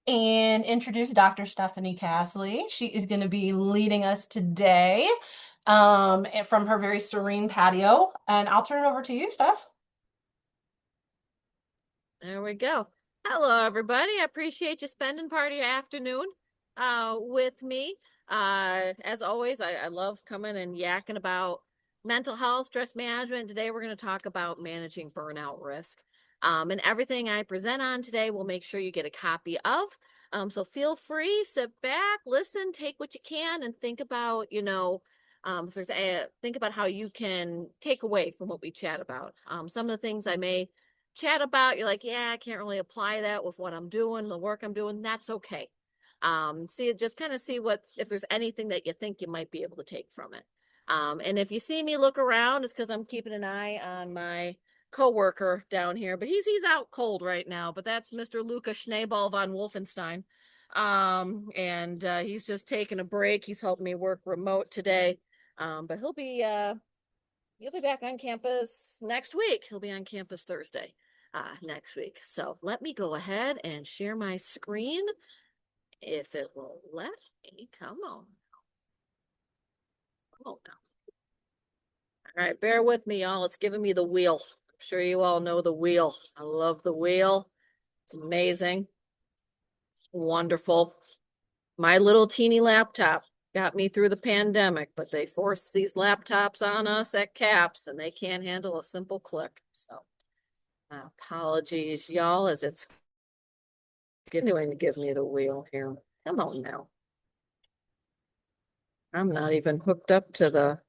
and introduce Dr. Stephanie Kastely. She is going to be leading us today and from her very serene patio. And I'll turn it over to you, Steph. There we go. Hello, everybody. I appreciate you spending part of your afternoon with me. As always, I love coming and yakking about mental health, stress management. Today, we're going to talk about managing burnout risk. And everything I present on today, we'll make sure you get a copy of. So feel free, sit back, listen, take what you can, and think about, if there's think about how you can take away from what we chat about. Some of the things I may chat about, you're like, yeah, I can't really apply that with what I'm doing, the work I'm doing. That's okay. See, just kind of see what, if there's anything that you think you might be able to take from it. And if you see me look around, it's because I'm keeping an eye on my coworker down here, but he's out cold right now, but that's Mr. Luca Schneeball von Wolfenstein. And he's just taking a break. He's helping me work remote today. But he'll be back on campus next week. He'll be on campus Thursday next week. So let me go ahead and share my screen if it will let me. Come on. Oh no. All right, bear with me, y'all. It's giving me the wheel. I'm sure you all know the wheel. I love the wheel. It's amazing. Wonderful. My little teeny laptop got me through the pandemic, but they forced these laptops on us at CAPS and they can't handle a simple click. So apologies, y'all, as it's continuing to give me the wheel here. Come on now. I'm not even hooked up to the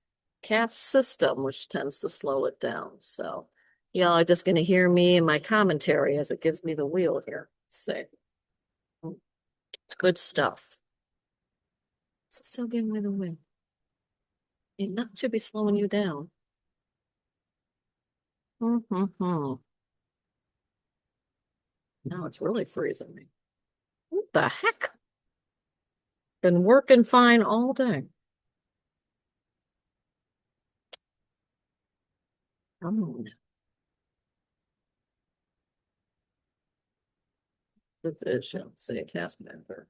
CAPS system, which tends to slow it down. So y'all are just going to hear me and my commentary as it gives me the wheel here. Let's see. It's good stuff. It's still giving me the wheel. It should be slowing you down. Mm-hmm. Now it's really freezing me. What the heck? Been working fine all day. Come on. Let's see, task manager.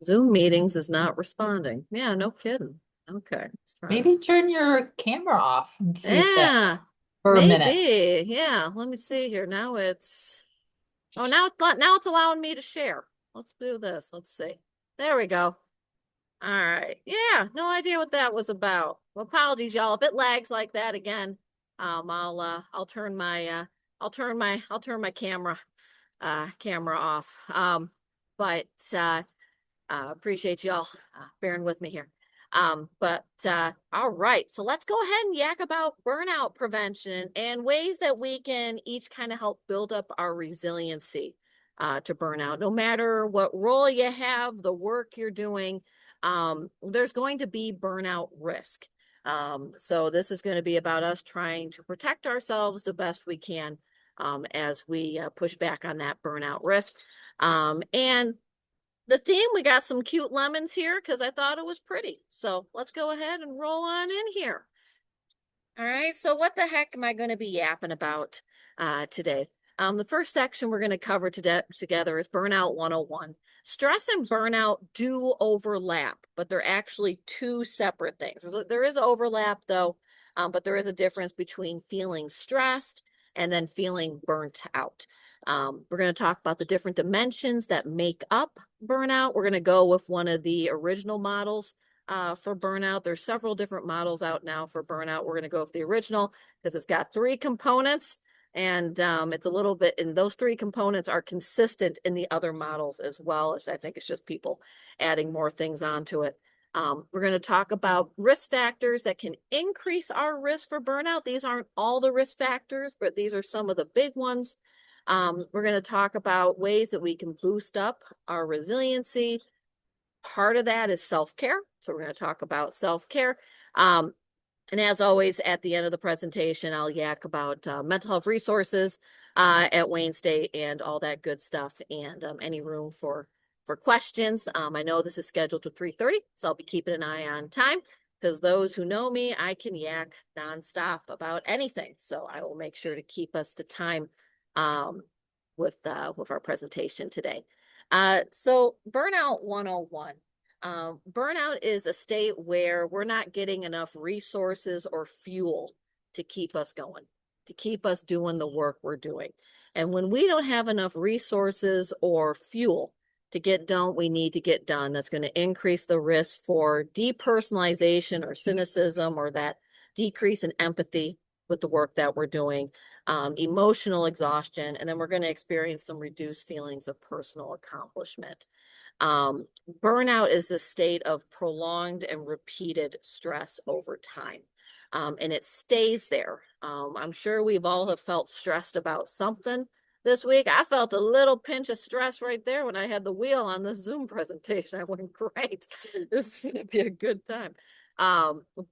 Zoom meetings is not responding. Yeah, no kidding. Okay, let's try Maybe this. turn your camera off and see if that Yeah, for a minute. maybe. Yeah, let me see here. Now it's now it's allowing me to share. Let's do this. Let's see. There we go. All right. Yeah, no idea what that was about. Well, apologies, y'all. If it lags like that again, I'll turn my I'll turn my camera off. But appreciate y'all bearing with me here. All right, so let's go ahead and yak about burnout prevention and ways that we can each kind of help build up our resiliency to burnout. No matter what role you have, the work you're doing, there's going to be burnout risk. So this is going to be about us trying to protect ourselves the best we can as we push back on that burnout risk. And the theme, we got some cute lemons here because I thought it was pretty. So let's go ahead and roll on in here. All right, so what the heck am I going to be yapping about today? The first section we're going to cover together is Burnout 101. Stress and burnout do overlap, but they're actually two separate things. There is overlap though, but there is a difference between feeling stressed and then feeling burnt out. We're going to talk about the different dimensions that make up burnout. We're going to go with one of the original models for burnout. There's several different models out now for burnout. We're going to go with the original because it's got three components and it's a little bit, and those three components are consistent in the other models as well. As I think it's just people adding more things onto it. We're going to talk about risk factors that can increase our risk for burnout. These aren't all the risk factors, but these are some of the big ones. We're going to talk about ways that we can boost up our resiliency. Part of that is self-care. So we're going to talk about self-care. And as always, at the end of the presentation, I'll yak about mental health resources at Wayne State and all that good stuff, and any room for questions. I know this is scheduled to 3:30, so I'll be keeping an eye on time because those who know me, I can yak nonstop about anything. So I will make sure to keep us to time with our presentation today. So Burnout 101. Burnout is a state where we're not getting enough resources or fuel to keep us going, to keep us doing the work we're doing. And when we don't have enough resources or fuel to get done what we need to get done, that's going to increase the risk for depersonalization or cynicism, or that decrease in empathy with the work that we're doing, emotional exhaustion, and then we're going to experience some reduced feelings of personal accomplishment. Burnout is a state of prolonged and repeated stress over time. And it stays there. I'm sure we've all have felt stressed about something this week. I felt a little pinch of stress right there when I had the wheel on the Zoom presentation. I went, great, this is going to be a good time.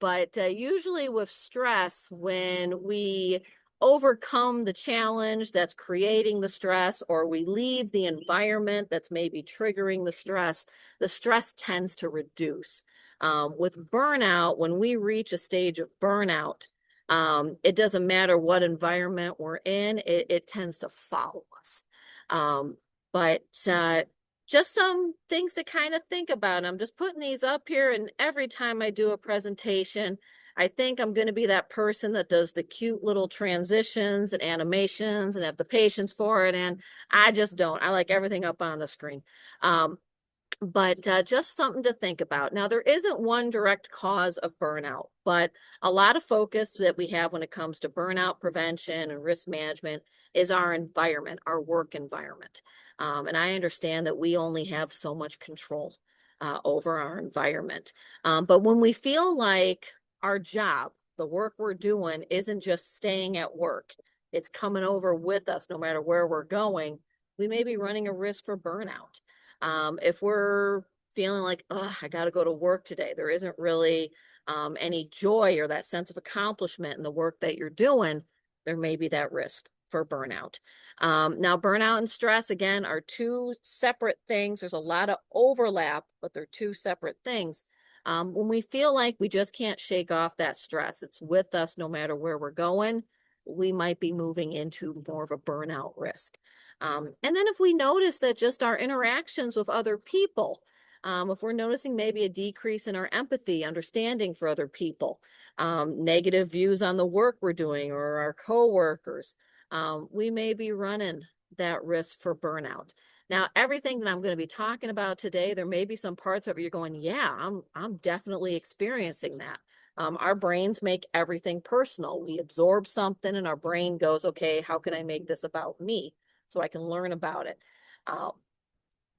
But usually with stress, when we overcome the challenge that's creating the stress, or we leave the environment that's maybe triggering the stress tends to reduce. With burnout, when we reach a stage of burnout, it doesn't matter what environment we're in, it tends to follow us. But just some things to kind of think about. I'm just putting these up here, and every time I do a presentation, I think I'm going to be that person that does the cute little transitions and animations and have the patience for it. And I just don't. I like everything up on the screen. But just something to think about. Now, there isn't one direct cause of burnout, but a lot of focus that we have when it comes to burnout prevention and risk management is our environment, our work environment. And I understand that we only have so much control over our environment. But when we feel like our job, the work we're doing, isn't just staying at work, it's coming over with us no matter where we're going, we may be running a risk for burnout. If we're feeling like, oh, I got to go to work today, there isn't really any joy or that sense of accomplishment in the work that you're doing, there may be that risk for burnout. Now, burnout and stress, again, are two separate things. There's a lot of overlap, but they're two separate things. When we feel like we just can't shake off that stress, it's with us no matter where we're going, we might be moving into more of a burnout risk. And then if we notice that just our interactions with other people, if we're noticing maybe a decrease in our empathy, understanding for other people, negative views on the work we're doing or our coworkers, we may be running that risk for burnout. Now, everything that I'm going to be talking about today, there may be some parts of it you're going, yeah, I'm definitely experiencing that. Our brains make everything personal. We absorb something and our brain goes, okay, how can I make this about me so I can learn about it?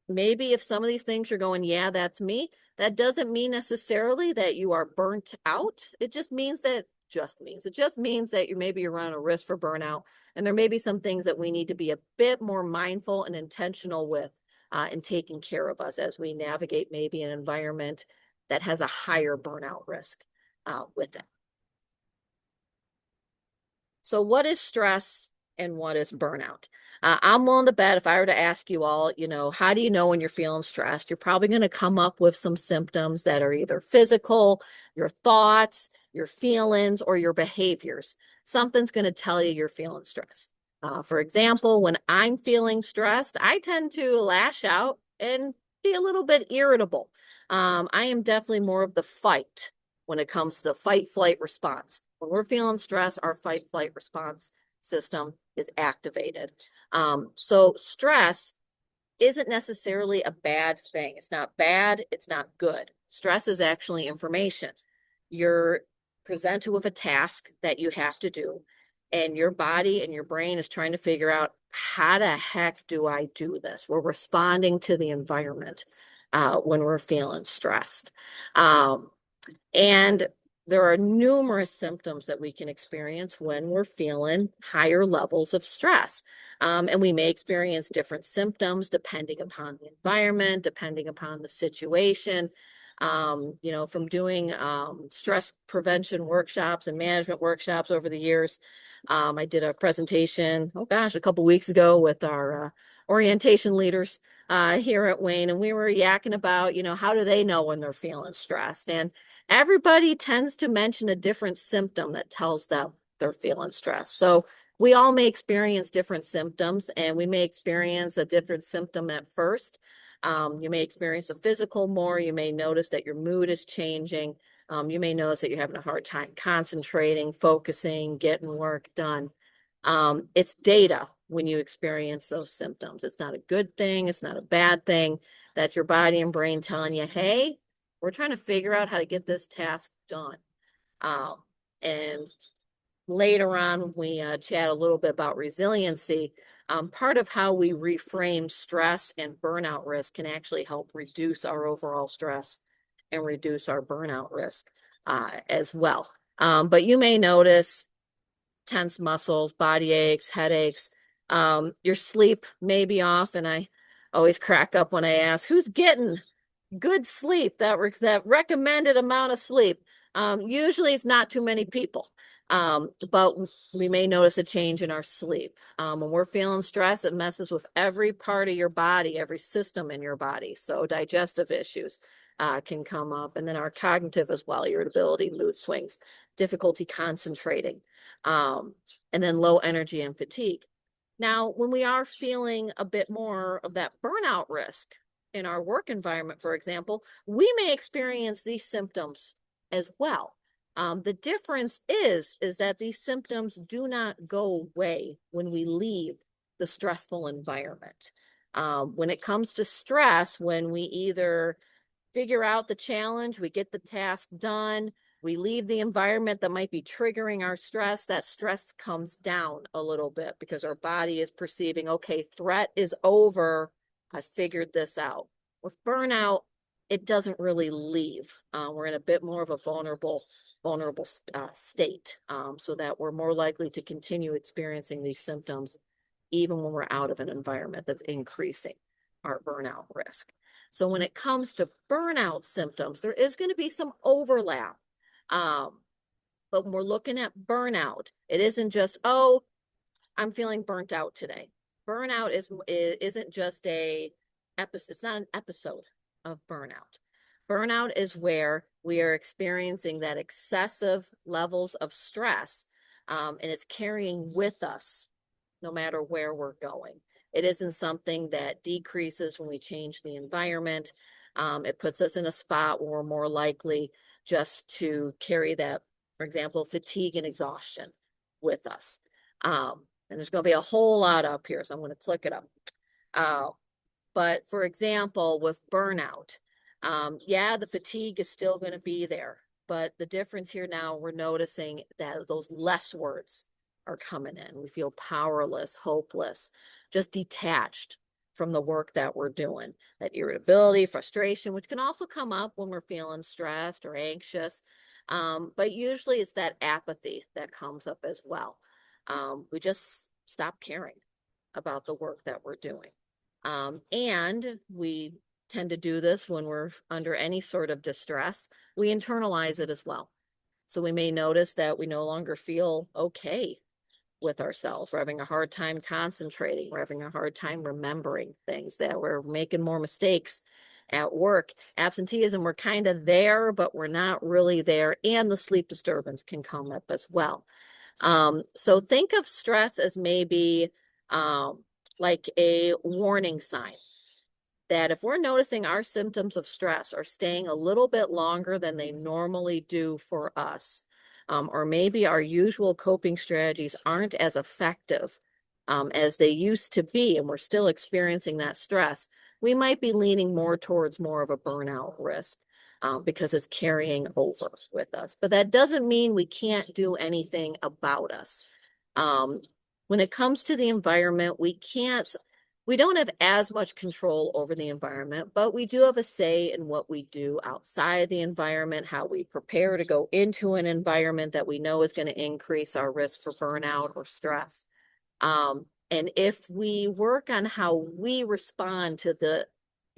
Maybe if some of these things you're going, yeah, that's me, that doesn't mean necessarily that you are burnt out. It just means that you're running a risk for burnout. And there may be some things that we need to be a bit more mindful and intentional with in taking care of us as we navigate maybe an environment that has a higher burnout risk with it. So what is stress and what is burnout? I'm willing to bet if I were to ask you all, how do you know when you're feeling stressed? You're probably going to come up with some symptoms that are either physical, your thoughts, your feelings, or your behaviors. Something's going to tell you you're feeling stressed. For example, when I'm feeling stressed, I tend to lash out and be a little bit irritable. I am definitely more of the fight when it comes to the fight-flight response. When we're feeling stress, our fight-flight response system is activated. So stress isn't necessarily a bad thing. It's not bad. It's not good. Stress is actually information. You're presented with a task that you have to do, and your body and your brain is trying to figure out, how the heck do I do this? We're responding to the environment when we're feeling stressed. And there are numerous symptoms that we can experience when we're feeling higher levels of stress. And we may experience different symptoms depending upon the environment, depending upon the situation. From doing stress prevention workshops and management workshops over the years, I did a presentation, a couple weeks ago with our orientation leaders here at Wayne, and we were yakking about, how do they know when they're feeling stressed? And everybody tends to mention a different symptom that tells them they're feeling stressed. So we all may experience different symptoms, and we may experience a different symptom at first. You may experience a physical more. You may notice that your mood is changing. You may notice that you're having a hard time concentrating, focusing, getting work done. It's data when you experience those symptoms. It's not a good thing. It's not a bad thing. That's your body and brain telling you, hey, we're trying to figure out how to get this task done. And later on, we chat a little bit about resiliency. Part of how we reframe stress and burnout risk can actually help reduce our overall stress and reduce our burnout risk as well. But you may notice tense muscles, body aches, headaches. Your sleep may be off, and I always crack up when I ask, who's getting good sleep, that recommended amount of sleep? Usually it's not too many people, but we may notice a change in our sleep. When we're feeling stress, it messes with every part of your body, every system in your body. So digestive issues can come up, and then our cognitive as well, irritability, mood swings, difficulty concentrating, and then low energy and fatigue. Now, when we are feeling a bit more of that burnout risk in our work environment, for example, we may experience these symptoms as well. The difference is that these symptoms do not go away when we leave the stressful environment. When it comes to stress, when we either figure out the challenge, we get the task done, we leave the environment that might be triggering our stress, that stress comes down a little bit because our body is perceiving, okay, threat is over. I figured this out. With burnout, it doesn't really leave. We're in a bit more of a vulnerable state, so that we're more likely to continue experiencing these symptoms even when we're out of an environment that's increasing our burnout risk. So when it comes to burnout symptoms, there is going to be some overlap. But when we're looking at burnout, it isn't just, oh, I'm feeling burnt out today. Burnout isn't just it's not an episode of burnout. Burnout is where we are experiencing that excessive levels of stress, and it's carrying with us no matter where we're going. It isn't something that decreases when we change the environment. It puts us in a spot where we're more likely just to carry that, for example, fatigue and exhaustion with us. And there's going to be a whole lot up here, so I'm going to click it up. But for example, with burnout, yeah, the fatigue is still going to be there. But the difference here now, we're noticing that those less words are coming in. We feel powerless, hopeless, just detached from the work that we're doing. That irritability, frustration, which can also come up when we're feeling stressed or anxious. But usually it's that apathy that comes up as well. We just stop caring about the work that we're doing. And we tend to do this when we're under any sort of distress. We internalize it as well. So we may notice that we no longer feel okay with ourselves. We're having a hard time concentrating. We're having a hard time remembering things, that we're making more mistakes at work. Absenteeism, we're kind of there, but we're not really there. And the sleep disturbance can come up as well. So think of stress as maybe like a warning sign that if we're noticing our symptoms of stress are staying a little bit longer than they normally do for us, or maybe our usual coping strategies aren't as effective as they used to be, and we're still experiencing that stress, we might be leaning more towards more of a burnout risk because it's carrying over with us. But that doesn't mean we can't do anything about us. When it comes to the environment, we don't have as much control over the environment, but we do have a say in what we do outside the environment, how we prepare to go into an environment that we know is going to increase our risk for burnout or stress. And if we work on how we respond to the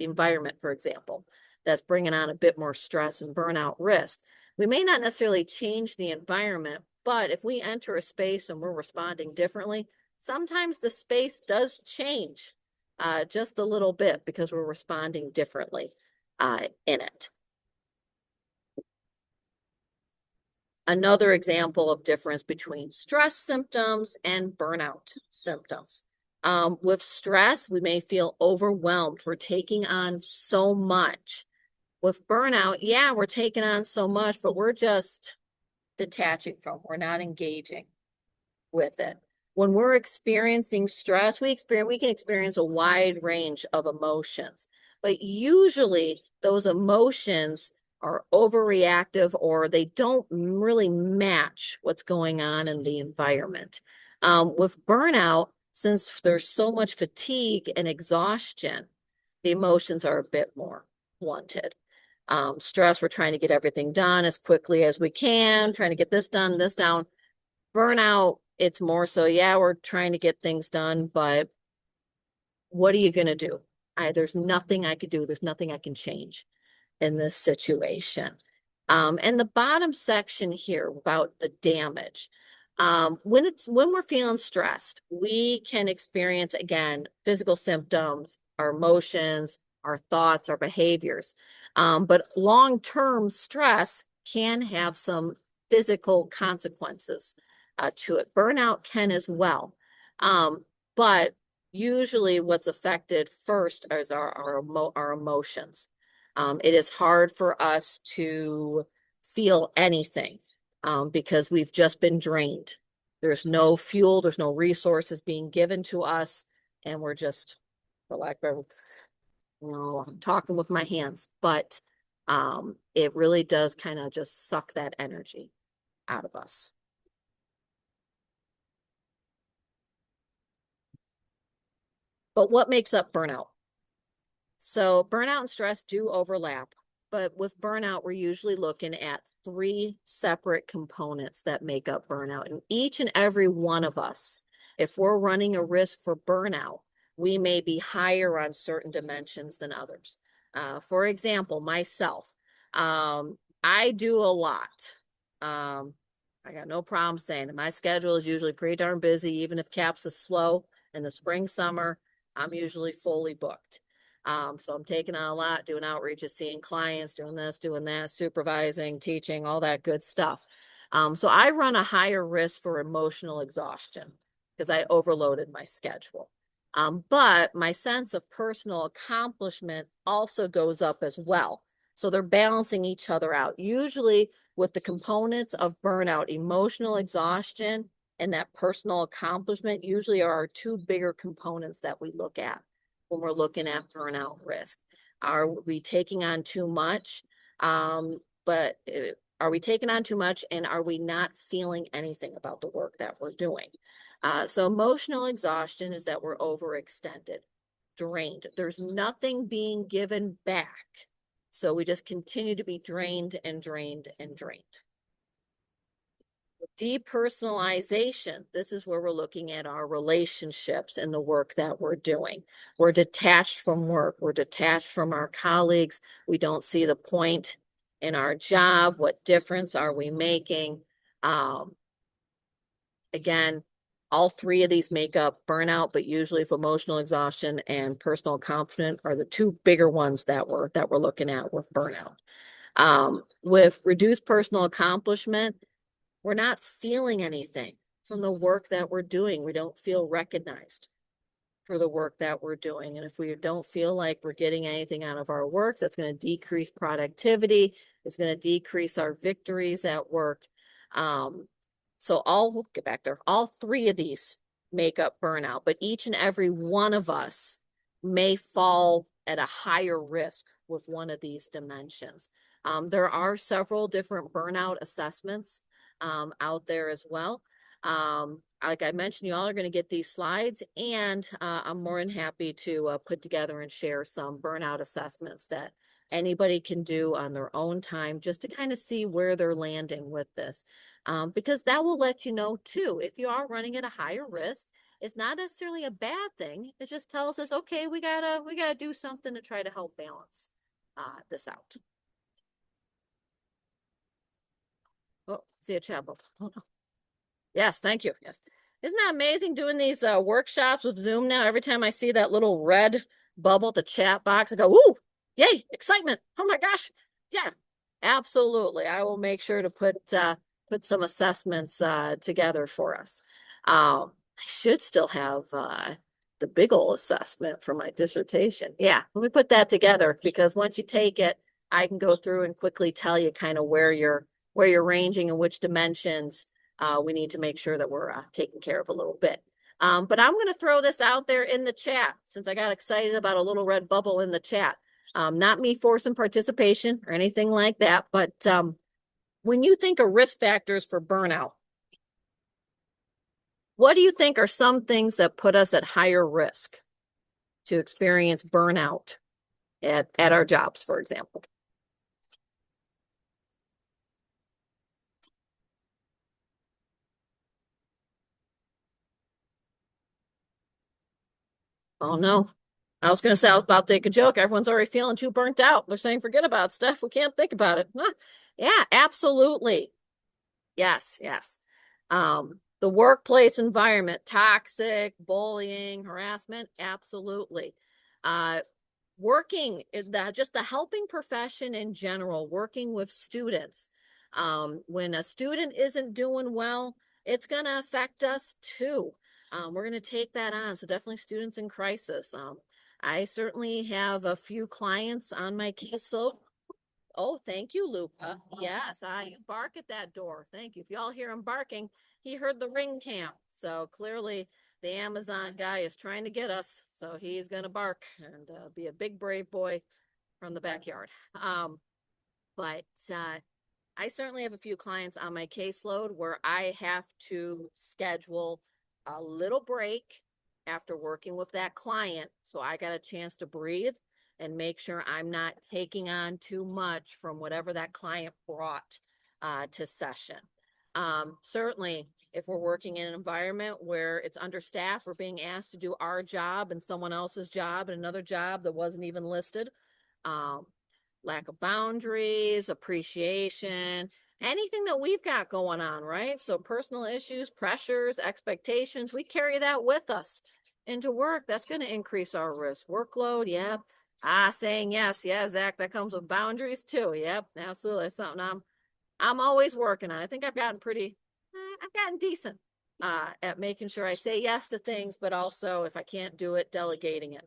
environment, for example, that's bringing on a bit more stress and burnout risk, we may not necessarily change the environment, but if we enter a space and we're responding differently, sometimes the space does change just a little bit because we're responding differently in it. Another example of difference between stress symptoms and burnout symptoms. With stress, we may feel overwhelmed. We're taking on so much. With burnout, yeah, we're taking on so much, but we're just detaching from, we're not engaging with it. When we're experiencing stress, we can experience a wide range of emotions, but usually those emotions are overreactive or they don't really match what's going on in the environment. With burnout, since there's so much fatigue and exhaustion, the emotions are a bit more blunted. Stress, we're trying to get everything done as quickly as we can, trying to get this done, this down. Burnout, it's more so, yeah, we're trying to get things done, but what are you going to do? There's nothing I could do. There's nothing I can change in this situation. And the bottom section here about the damage. When we're feeling stressed, we can experience again physical symptoms, our emotions, our thoughts, our behaviors. But long-term stress can have some physical consequences to it. Burnout can as well. But usually what's affected first is our emotions. It is hard for us to feel anything because we've just been drained. There's no fuel, there's no resources being given to us, and we're just, for lack of, I'm talking with my hands, but it really does kind of just suck that energy out of us. But what makes up burnout? So burnout and stress do overlap, but with burnout, we're usually looking at three separate components that make up burnout. And each and every one of us, if we're running a risk for burnout, we may be higher on certain dimensions than others. For example, myself, I do a lot. I got no problem saying it. My schedule is usually pretty darn busy, even if CAPS is slow in the spring, summer, I'm usually fully booked. So I'm taking on a lot, doing outreaches, seeing clients, doing this, doing that, supervising, teaching, all that good stuff. So I run a higher risk for emotional exhaustion because I overloaded my schedule. But my sense of personal accomplishment also goes up as well. So they're balancing each other out. Usually with the components of burnout, emotional exhaustion and that personal accomplishment usually are our two bigger components that we look at when we're looking at burnout risk. Are we taking on too much? But are we taking on too much and are we not feeling anything about the work that we're doing? So emotional exhaustion is that we're overextended, drained. There's nothing being given back. So we just continue to be drained and drained and drained. Depersonalization, this is where we're looking at our relationships and the work that we're doing. We're detached from work. We're detached from our colleagues. We don't see the point in our job. What difference are we making? Again, all three of these make up burnout, but usually if emotional exhaustion and personal accomplishment are the two bigger ones that we're looking at with burnout. With reduced personal accomplishment, we're not feeling anything from the work that we're doing. We don't feel recognized for the work that we're doing. And if we don't feel like we're getting anything out of our work, that's going to decrease productivity. It's going to decrease our victories at work. We'll get back there. All three of these make up burnout, but each and every one of us may fall at a higher risk with one of these dimensions. There are several different burnout assessments out there as well. Like I mentioned, you all are going to get these slides, and I'm more than happy to put together and share some burnout assessments that anybody can do on their own time just to kind of see where they're landing with this. Because that will let you know too, if you are running at a higher risk, it's not necessarily a bad thing. It just tells us, okay, we gotta do something to try to help balance this out. Oh, see a chat bubble. Oh, no. Yes, thank you. Yes. Isn't that amazing doing these workshops with Zoom now? Every time I see that little red bubble at the chat box, I go, ooh, yay, excitement. Oh my gosh. Yeah, absolutely. I will make sure to put put some assessments together for us. I should still have the big ol' assessment for my dissertation. Yeah, let me put that together because once you take it, I can go through and quickly tell you kind of where you're ranging and which dimensions we need to make sure that we're taking care of a little bit. But I'm going to throw this out there in the chat since I got excited about a little red bubble in the chat. Not me forcing participation or anything like that, but when you think of risk factors for burnout, what do you think are some things that put us at higher risk to experience burnout at our jobs, for example? Oh no. I was going to say I was about to take a joke. Everyone's already feeling too burnt out. They're saying, forget about it, Steph. We can't think about it. Huh. Yeah, absolutely. Yes, yes. The workplace environment, toxic, bullying, harassment, absolutely. Working, just the helping profession in general, working with students. When a student isn't doing well, it's going to affect us too. We're going to take that on. So definitely students in crisis. I certainly have a few clients on my caseload. Oh, thank you, Luca. Yes, I bark at that door. Thank you. If y'all hear him barking, he heard the ring cam. So clearly the Amazon guy is trying to get us. So he's going to bark and be a big, brave boy from the backyard. But I certainly have a few clients on my caseload where I have to schedule a little break after working with that client. So I got a chance to breathe and make sure I'm not taking on too much from whatever that client brought to session. Certainly, if we're working in an environment where it's understaffed, we're being asked to do our job and someone else's job and another job that wasn't even listed. Lack of boundaries, appreciation, anything that we've got going on, right? So personal issues, pressures, expectations, we carry that with us into work. That's going to increase our risk. Workload, yep. Saying yes, yeah, Zach, that comes with boundaries too. Yep, absolutely. It's something I'm always working on. I think I've gotten decent at making sure I say yes to things, but also if I can't do it, delegating it.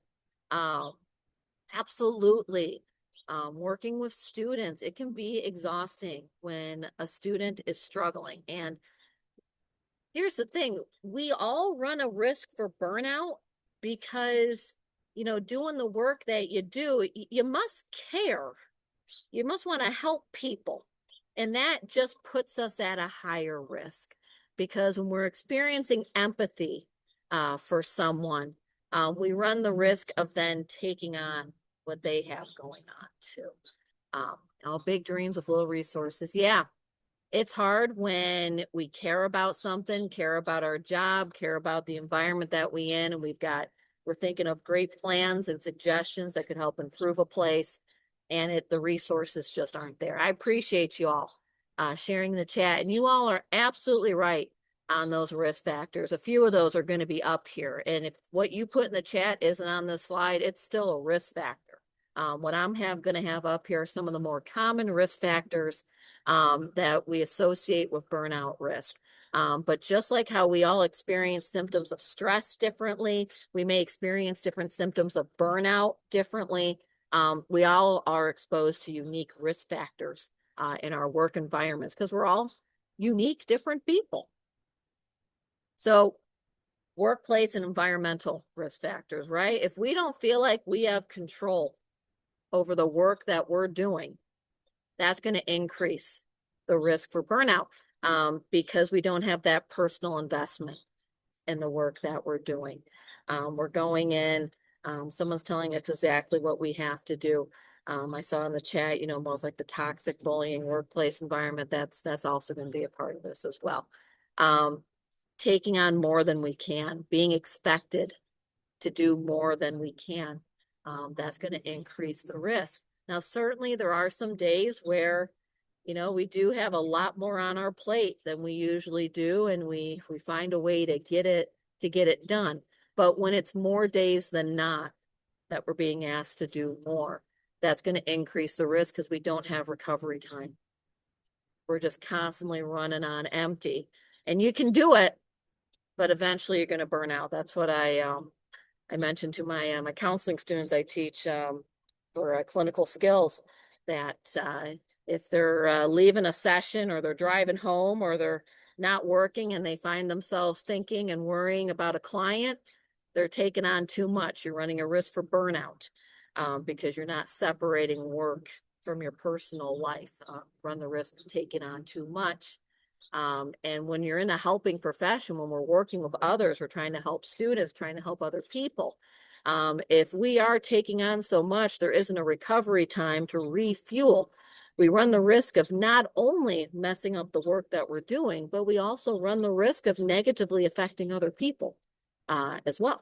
Absolutely. Working with students, it can be exhausting when a student is struggling. And here's the thing, we all run a risk for burnout because, doing the work that you do, you must care. You must want to help people. And that just puts us at a higher risk because when we're experiencing empathy for someone, we run the risk of then taking on what they have going on too. All big dreams with little resources. Yeah, it's hard when we care about something, care about our job, care about the environment that we in, and we're thinking of great plans and suggestions that could help improve a place, and the resources just aren't there. I appreciate you all sharing the chat, and you all are absolutely right on those risk factors. A few of those are going to be up here, and if what you put in the chat isn't on the slide, it's still a risk factor. What I'm going to have up here are some of the more common risk factors that we associate with burnout risk. But just like how we all experience symptoms of stress differently, we may experience different symptoms of burnout differently. We all are exposed to unique risk factors in our work environments because we're all unique, different people. So workplace and environmental risk factors, right? If we don't feel like we have control over the work that we're doing, that's going to increase the risk for burnout because we don't have that personal investment in the work that we're doing. We're going in, someone's telling us exactly what we have to do. I saw in the chat, both like the toxic bullying workplace environment, that's also going to be a part of this as well. Taking on more than we can, being expected to do more than we can, that's going to increase the risk. Now, certainly there are some days where, we do have a lot more on our plate than we usually do, and we find a way to get it done. But when it's more days than not that we're being asked to do more, that's going to increase the risk because we don't have recovery time. we're just constantly running on empty. And you can do it, but eventually you're going to burn out. That's what I mentioned to my counseling students I teach for clinical skills that if they're leaving a session or they're driving home or they're not working and they find themselves thinking and worrying about a client, they're taking on too much. You're running a risk for burnout because you're not separating work from your personal life. Run the risk of taking on too much. And when you're in a helping profession, when we're working with others, we're trying to help students, trying to help other people. If we are taking on so much, there isn't a recovery time to refuel. We run the risk of not only messing up the work that we're doing, but we also run the risk of negatively affecting other people as well.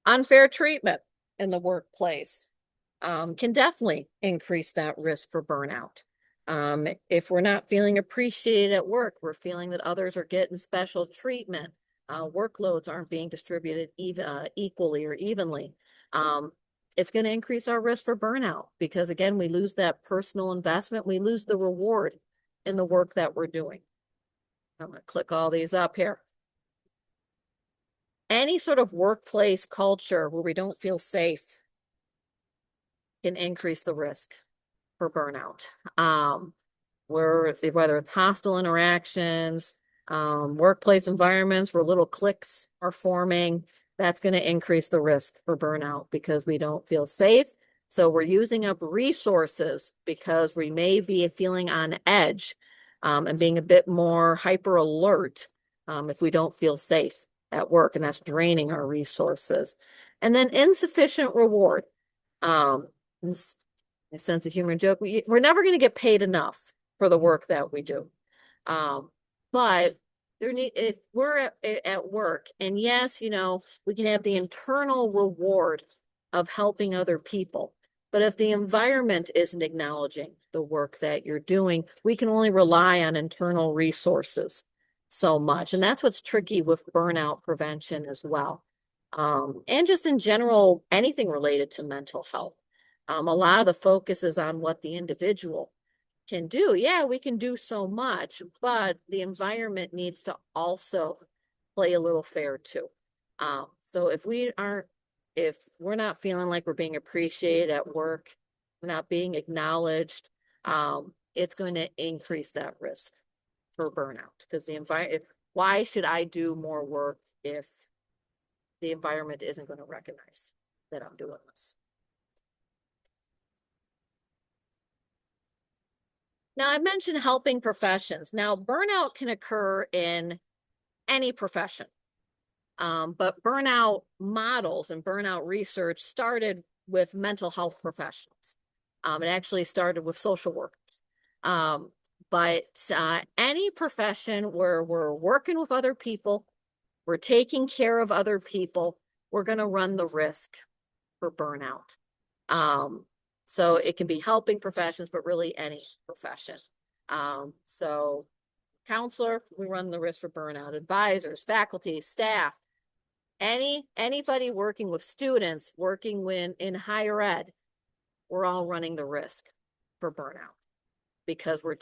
Unfair treatment in the workplace can definitely increase that risk for burnout. If we're not feeling appreciated at work, we're feeling that others are getting special treatment, workloads aren't being distributed equally or evenly. It's going to increase our risk for burnout because, again, we lose that personal investment. We lose the reward in the work that we're doing. I'm going to click all these up here. Any sort of workplace culture where we don't feel safe can increase the risk for burnout. Whether it's hostile interactions, workplace environments where little cliques are forming, that's going to increase the risk for burnout because we don't feel safe. So we're using up resources because we may be feeling on edge and being a bit more hyper alert if we don't feel safe at work, and that's draining our resources. And then insufficient reward. A sense of humor and joke. We're never going to get paid enough for the work that we do. But if we're at work, and yes, we can have the internal reward of helping other people. But if the environment isn't acknowledging the work that you're doing, we can only rely on internal resources so much. And that's what's tricky with burnout prevention as well. And just in general, anything related to mental health. A lot of the focus is on what the individual can do. Yeah, we can do so much, but the environment needs to also play a little fair too. So if we're not feeling like we're being appreciated at work, we're not being acknowledged, it's going to increase that risk for burnout because why should I do more work if the environment isn't going to recognize that I'm doing this? Now, I mentioned helping professions. Now, burnout can occur in any profession, but burnout models and burnout research started with mental health professionals. It actually started with social workers. But any profession where we're working with other people, we're taking care of other people, we're going to run the risk for burnout. So it can be helping professions, but really any profession. So counselor, we run the risk for burnout. Advisors, faculty, staff, anybody working with students, working in higher ed, we're all running the risk for burnout because we're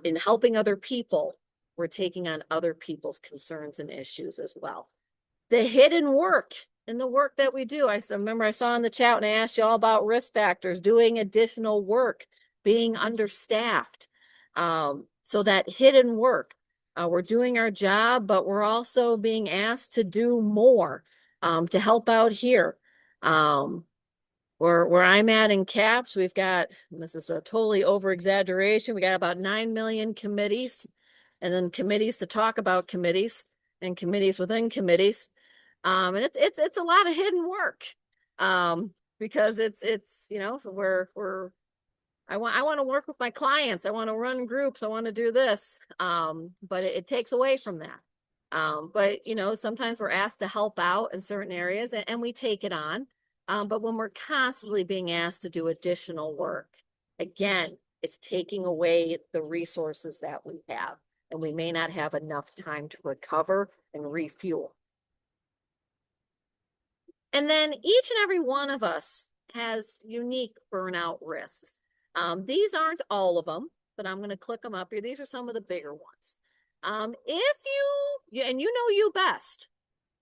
in helping other people, we're taking on other people's concerns and issues as well. The hidden work in the work that we do. I remember I saw in the chat and I asked you all about risk factors, doing additional work, being understaffed. So that hidden work, we're doing our job, but we're also being asked to do more to help out here. Where I'm at in CAPS, we've got, this is a totally over exaggeration, we got about 9 million committees and then committees to talk about committees and committees within committees. And it's a lot of hidden work because it's I want to work with my clients, I want to run groups, I want to do this, but it takes away from that. But sometimes we're asked to help out in certain areas and we take it on. But when we're constantly being asked to do additional work, again, it's taking away the resources that we have, and we may not have enough time to recover and refuel. And then each and every one of us has unique burnout risks. These aren't all of them, but I'm going to click them up here. These are some of the bigger ones. If you, and you know you best,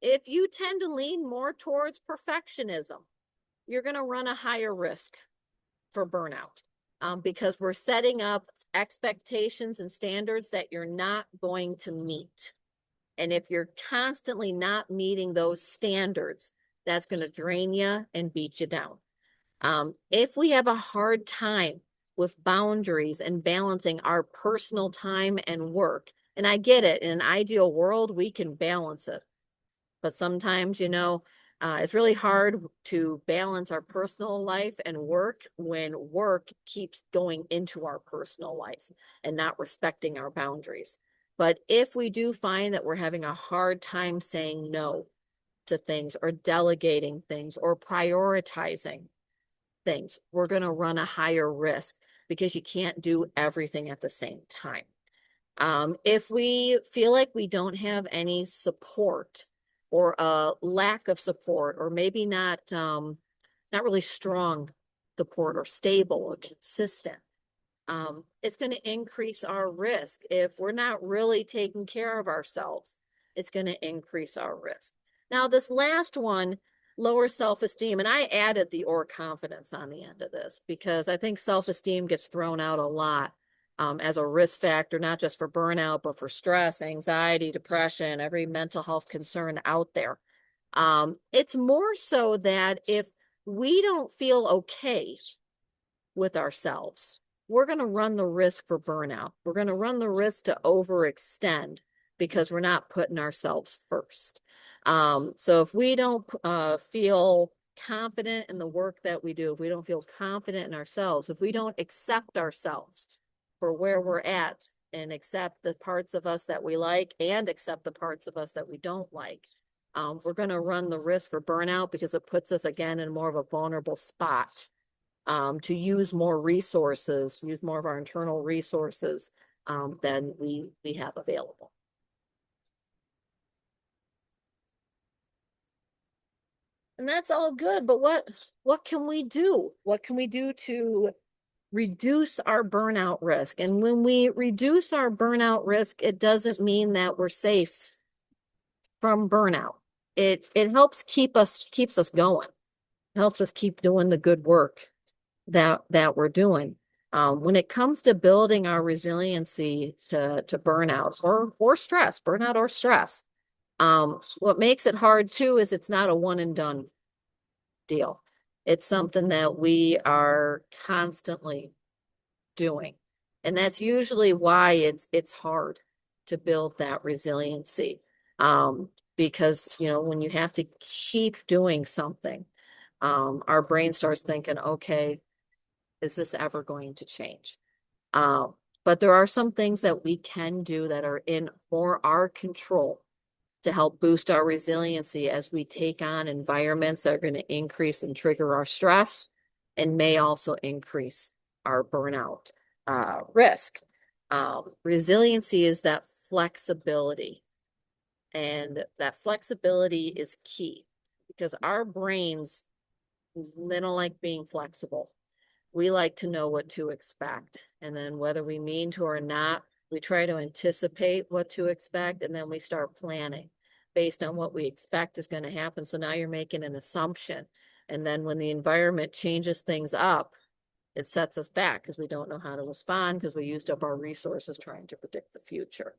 if you tend to lean more towards perfectionism, you're going to run a higher risk for burnout, because we're setting up expectations and standards that you're not going to meet. And if you're constantly not meeting those standards, that's going to drain you and beat you down. If we have a hard time with boundaries and balancing our personal time and work, and I get it, in an ideal world, we can balance it. But sometimes, it's really hard to balance our personal life and work when work keeps going into our personal life and not respecting our boundaries. But if we do find that we're having a hard time saying no to things or delegating things or prioritizing things, we're going to run a higher risk because you can't do everything at the same time. If we feel like we don't have any support or a lack of support, or maybe not really strong support or stable or consistent, it's going to increase our risk. If we're not really taking care of ourselves, it's going to increase our risk. Now, this last one, lower self-esteem, and I added the or confidence on the end of this because I think self-esteem gets thrown out a lot as a risk factor, not just for burnout, but for stress, anxiety, depression, every mental health concern out there. It's more so that if we don't feel okay with ourselves, we're going to run the risk for burnout. We're going to run the risk to overextend because we're not putting ourselves first. So if we don't feel confident in the work that we do, if we don't feel confident in ourselves, if we don't accept ourselves for where we're at and accept the parts of us that we like and accept the parts of us that we don't like, we're going to run the risk for burnout because it puts us again in more of a vulnerable spot to use more resources, use more of our internal resources than we have available. And that's all good, but what can we do? What can we do to reduce our burnout risk? And when we reduce our burnout risk, it doesn't mean that we're safe from burnout. It helps keeps us going. It helps us keep doing the good work that we're doing. When it comes to building our resiliency to burnout or stress, burnout or stress, what makes it hard too is it's not a one and done deal. It's something that we are constantly doing. And that's usually why it's hard to build that resiliency. Because, when you have to keep doing something, our brain starts thinking, okay, is this ever going to change? But there are some things that we can do that are in more our control to help boost our resiliency as we take on environments that are going to increase and trigger our stress and may also increase our burnout risk. Resiliency is that flexibility, and that flexibility is key because our brains, they don't like being flexible. We like to know what to expect. And then whether we mean to or not, we try to anticipate what to expect, and then we start planning based on what we expect is going to happen. So now you're making an assumption. And then when the environment changes things up, it sets us back because we don't know how to respond because we used up our resources trying to predict the future.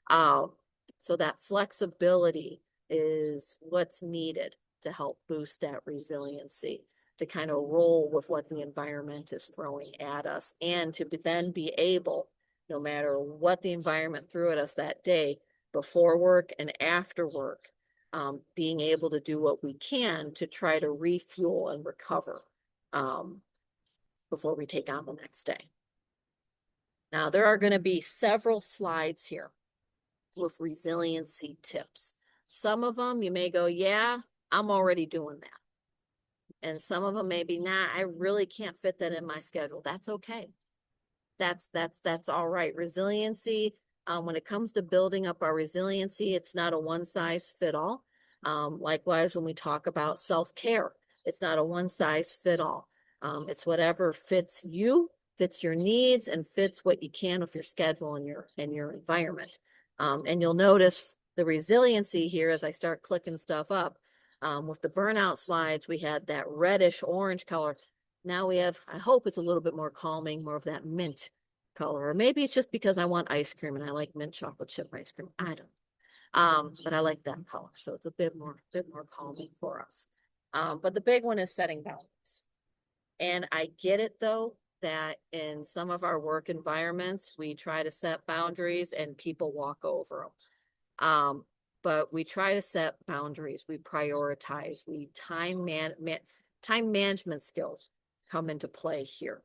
So that flexibility is what's needed to help boost that resiliency, to kind of roll with what the environment is throwing at us, and to then be able, no matter what the environment threw at us that day, before work and after work, being able to do what we can to try to refuel and recover before we take on the next day. Now, there are going to be several slides here with resiliency tips. Some of them you may go, yeah, I'm already doing that. And some of them maybe, nah, I really can't fit that in my schedule. That's okay. That's all right. Resiliency, when it comes to building up our resiliency, it's not a one size fit all. Likewise, when we talk about self-care, it's not a one size fit all. It's whatever fits you fits your needs and fits what you can with your schedule and your environment. And you'll notice the resiliency here as I start clicking stuff up. With the burnout slides, we had that reddish orange color. Now we have, I hope it's a little bit more calming, more of that mint color. Or maybe it's just because I want ice cream and I like mint chocolate chip ice cream. I don't. But I like that color. So it's a bit more calming for us. But the big one is setting boundaries. And I get it though, that in some of our work environments, we try to set boundaries and people walk over them. But we try to set boundaries, we prioritize, we time management skills come into play here.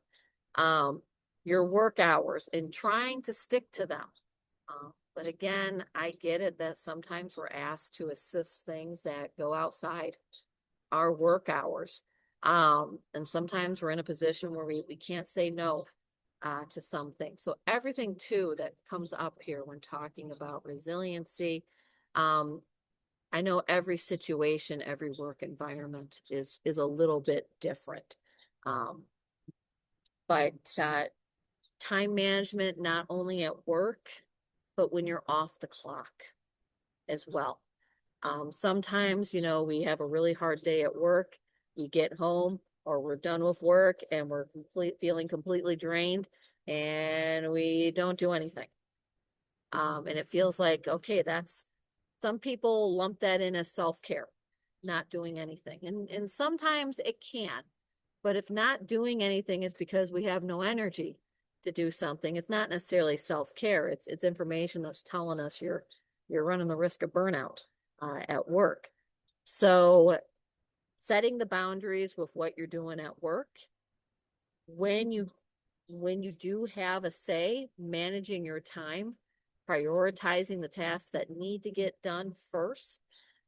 Your work hours and trying to stick to them. But again, I get it that sometimes we're asked to assist things that go outside our work hours. And sometimes we're in a position where we can't say no to something. So everything too that comes up here when talking about resiliency, I know every situation, every work environment is a little bit different. But time management, not only at work, but when you're off the clock as well. Sometimes, you know, we have a really hard day at work, we get home or we're done with work and we're feeling completely drained and we don't do anything. And it feels like, okay, some people lump that in as self-care, not doing anything. And sometimes it can, but if not doing anything is because we have no energy to do something, it's not necessarily self-care. It's information that's telling us you're running the risk of burnout at work. So setting the boundaries with what you're doing at work, when you do have a say, managing your time, prioritizing the tasks that need to get done first,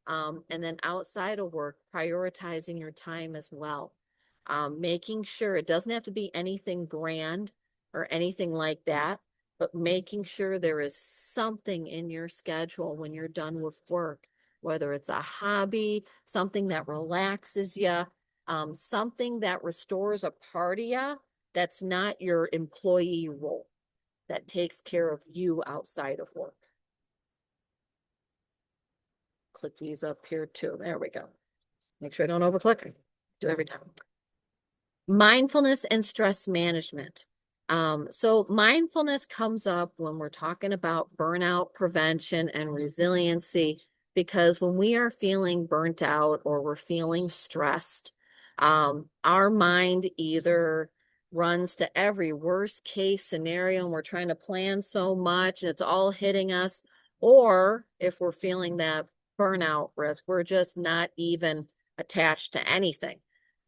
and then outside of work, prioritizing your time as well. Making sure it doesn't have to be anything grand or anything like that, but making sure there is something in your schedule when you're done with work, whether it's a hobby, something that relaxes you, something that restores a part of you that's not your employee role, that takes care of you outside of work. Click these up here too. There we go. Make sure I don't overclick. Do every time. Mindfulness and stress management. So mindfulness comes up when we're talking about burnout prevention and resiliency, because when we are feeling burnt out or we're feeling stressed, our mind either runs to every worst case scenario and we're trying to plan so much and it's all hitting us, or if we're feeling that burnout risk, we're just not even attached to anything.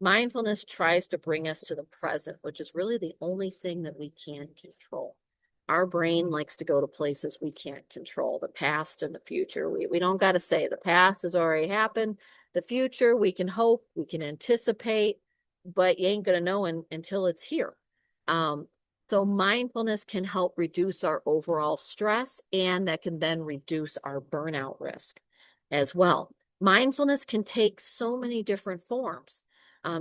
Mindfulness tries to bring us to the present, which is really the only thing that we can control. Our brain likes to go to places we can't control, the past and the future. We don't got to say the past has already happened. The future, we can hope, we can anticipate, but you ain't going to know until it's here. So mindfulness can help reduce our overall stress, and that can then reduce our burnout risk as well. Mindfulness can take so many different forms.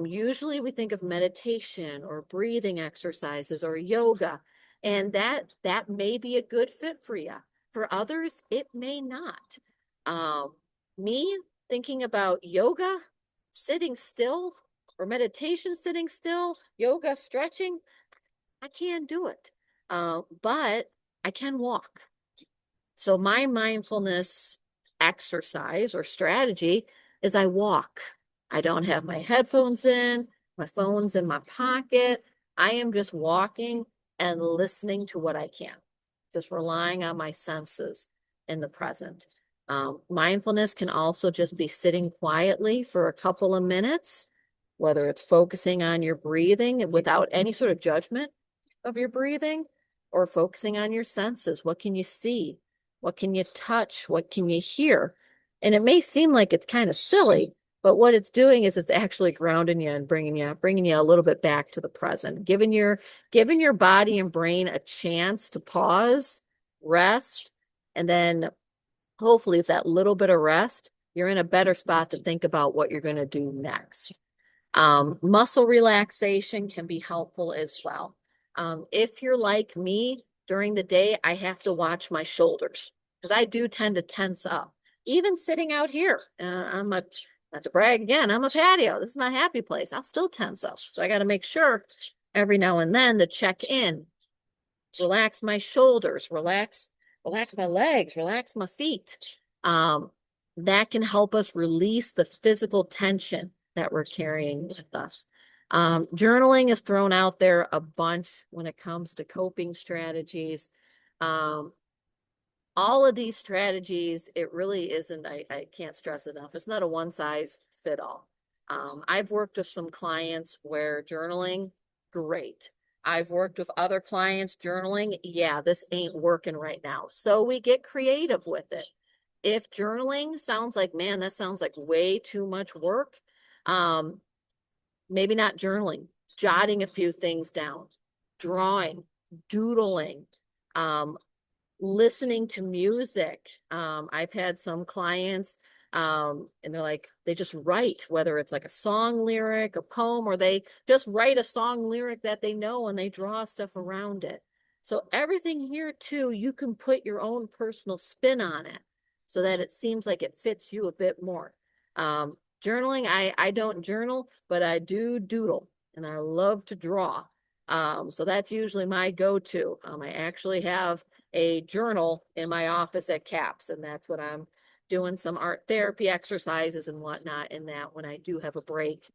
Usually we think of meditation or breathing exercises or yoga, and that may be a good fit for you. For others, it may not. Me thinking about yoga, sitting still, or meditation sitting still, yoga stretching, I can't do it. But I can walk. So my mindfulness exercise or strategy is I walk. I don't have my headphones in, my phone's in my pocket. I am just walking and listening to what I can, just relying on my senses in the present. Mindfulness can also just be sitting quietly for a couple of minutes, whether it's focusing on your breathing without any sort of judgment of your breathing, or focusing on your senses. What can you see? What can you touch? What can you hear? And it may seem like it's kind of silly, but what it's doing is it's actually grounding you and bringing you a little bit back to the present, giving your body and brain a chance to pause, rest, and then hopefully with that little bit of rest, you're in a better spot to think about what you're going to do next. Muscle relaxation can be helpful as well. If you're like me during the day, I have to watch my shoulders because I do tend to tense up. Even sitting out here, not to brag again, I'm a patio. This is my happy place. I'll still tense up. So I got to make sure every now and then to check in, relax my shoulders, relax my legs, relax my feet. That can help us release the physical tension that we're carrying with us. Journaling is thrown out there a bunch when it comes to coping strategies. All of these strategies, it really isn't, I can't stress enough, it's not a one size fit all. I've worked with some clients where journaling, great. I've worked with other clients journaling, yeah, this ain't working right now. So we get creative with it. If journaling sounds like, man, that sounds like way too much work, maybe not journaling, jotting a few things down, drawing, doodling, listening to music. I've had some clients, and they're like, they just write, whether it's like a song lyric, a poem, or they just write a song lyric that they know and they draw stuff around it. So everything here too, you can put your own personal spin on it so that it seems like it fits you a bit more. Journaling, I don't journal, but I do doodle and I love to draw. So that's usually my go-to. I actually have a journal in my office at CAPS, and that's what I'm doing some art therapy exercises and whatnot in that when I do have a break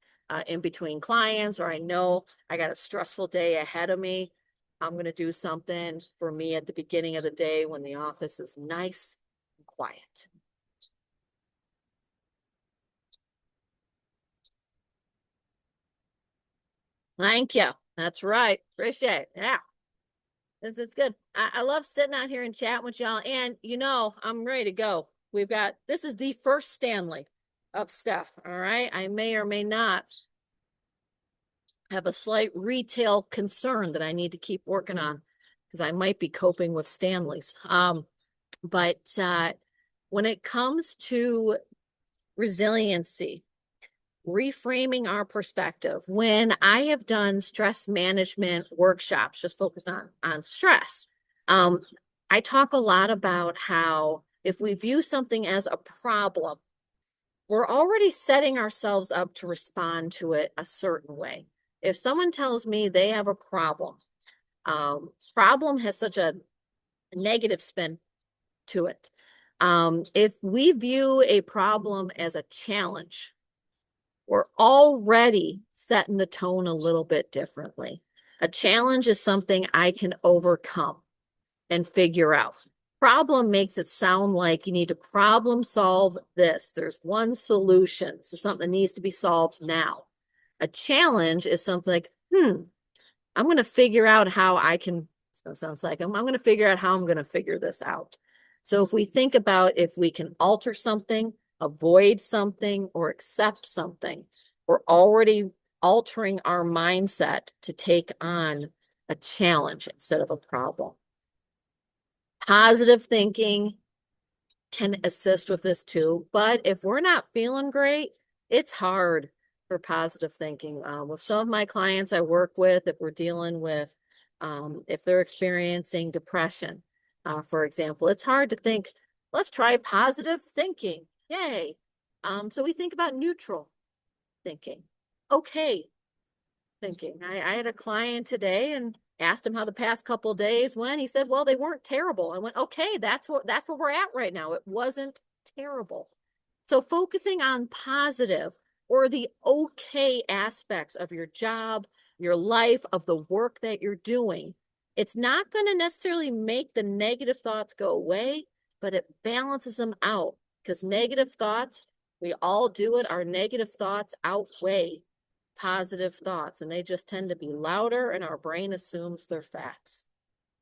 in between clients, or I know I got a stressful day ahead of me. I'm going to do something for me at the beginning of the day when the office is nice and quiet. Thank you. That's right. Appreciate it. Yeah. It's good. I love sitting out here and chatting with y'all. And I'm ready to go. This is the first Stanley of Stef. All right. I may or may not have a slight retail concern that I need to keep working on because I might be coping with Stanley's. But when it comes to resiliency, reframing our perspective, when I have done stress management workshops just focused on stress, I talk a lot about how if we view something as a problem, we're already setting ourselves up to respond to it a certain way. If someone tells me they have a problem has such a negative spin to it. If we view a problem as a challenge, we're already setting the tone a little bit differently. A challenge is something I can overcome and figure out. Problem makes it sound like you need to problem solve this. There's one solution. So something needs to be solved now. A challenge is something like, I'm going to figure out how I can, so it sounds like I'm going to figure out how I'm going to figure this out. So if we think about if we can alter something, avoid something, or accept something, we're already altering our mindset to take on a challenge instead of a problem. Positive thinking can assist with this too, but if we're not feeling great, it's hard for positive thinking. With some of my clients I work with, if we're dealing with, if they're experiencing depression, for example, it's hard to think, let's try positive thinking. Yay. So we think about neutral thinking. Okay thinking. I had a client today and asked him how the past couple of days went. He said, well, they weren't terrible. I went, okay, that's where we're at right now. It wasn't terrible. So focusing on positive or the okay aspects of your job, your life, of the work that you're doing, it's not going to necessarily make the negative thoughts go away, but it balances them out because negative thoughts, we all do it. Our negative thoughts outweigh positive thoughts and they just tend to be louder and our brain assumes they're facts.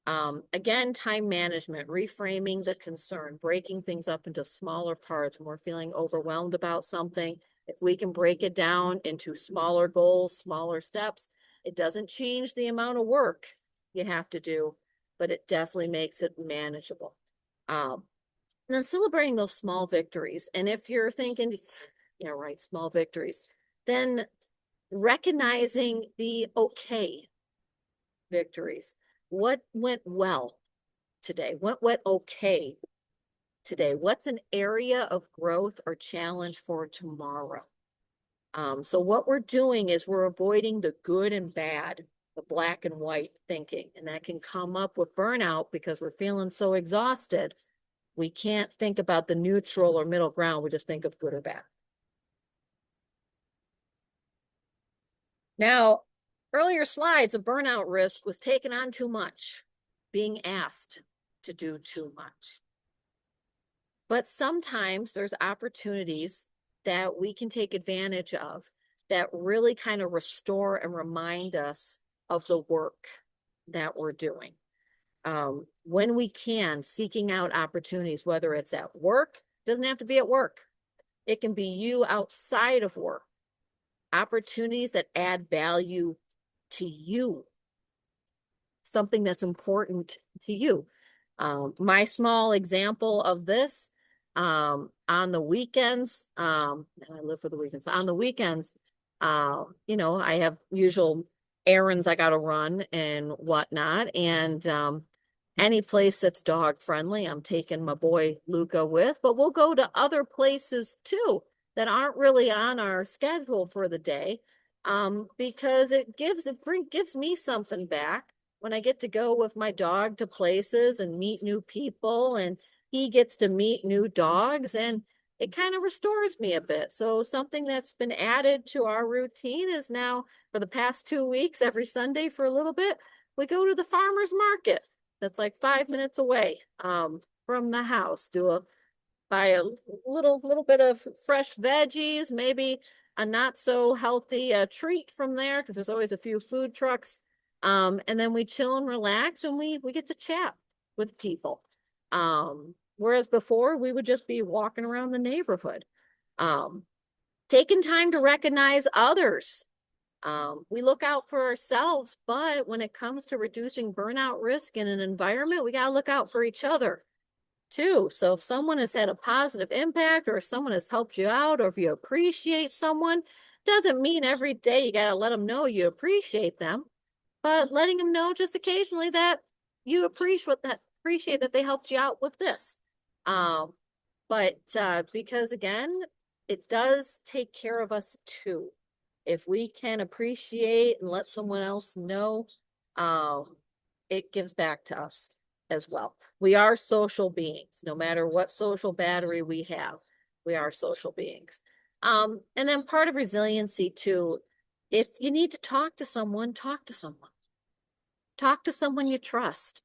Again, time management, reframing the concern, breaking things up into smaller parts when we're feeling overwhelmed about something. If we can break it down into smaller goals, smaller steps, it doesn't change the amount of work you have to do, but it definitely makes it manageable. And then celebrating those small victories. And if you're thinking, yeah, right, small victories, then recognizing the okay victories? What went well today? What went okay today? What's an area of growth or challenge for tomorrow? So what we're doing is we're avoiding the good and bad, the black and white thinking, and that can come up with burnout because we're feeling so exhausted. We can't think about the neutral or middle ground. We just think of good or bad. Now, earlier slides of burnout risk was taking on too much, being asked to do too much. But sometimes there's opportunities that we can take advantage of that really kind of restore and remind us of the work that we're doing. When we can, seeking out opportunities, whether it's at work, doesn't have to be at work. It can be you outside of work. Opportunities that add value to you, something that's important to you. My small example of this, on the weekends, and I live for the weekends, on the weekends, I have usual errands I got to run and whatnot. And any place that's dog friendly, I'm taking my boy Luca with, but we'll go to other places too that aren't really on our schedule for the day, because it gives me something back when I get to go with my dog to places and meet new people, and he gets to meet new dogs, and it kind of restores me a bit. So something that's been added to our routine is now for the past 2 weeks, every Sunday for a little bit, we go to the farmer's market. That's like 5 minutes away from the house. Buy a little bit of fresh veggies, maybe a not so healthy treat from there because there's always a few food trucks. And then we chill and relax, and we get to chat with people. Whereas before we would just be walking around the neighborhood. Taking time to recognize others. We look out for ourselves, but when it comes to reducing burnout risk in an environment, we got to look out for each other too. So if someone has had a positive impact, or if someone has helped you out, or if you appreciate someone, doesn't mean every day you got to let them know you appreciate them, but letting them know just occasionally that you appreciate that they helped you out with this. But because again, it does take care of us too. If we can appreciate and let someone else know, it gives back to us as well. We are social beings, no matter what social battery we have. We are social beings. And then part of resiliency too, if you need to talk to someone, talk to someone. Talk to someone you trust.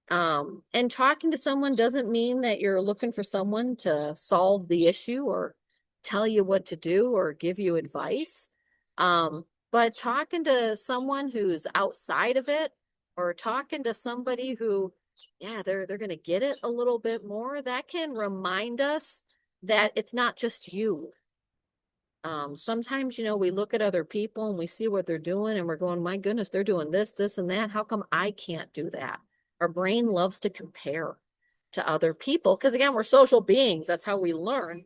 And talking to someone doesn't mean that you're looking for someone to solve the issue or tell you what to do or give you advice. But talking to someone who's outside of it, or talking to somebody who, yeah, they're going to get it a little bit more, that can remind us that it's not just you. Sometimes, we look at other people and we see what they're doing and we're going, my goodness, they're doing this, this, and that. How come I can't do that? Our brain loves to compare to other people because, again, we're social beings. That's how we learn.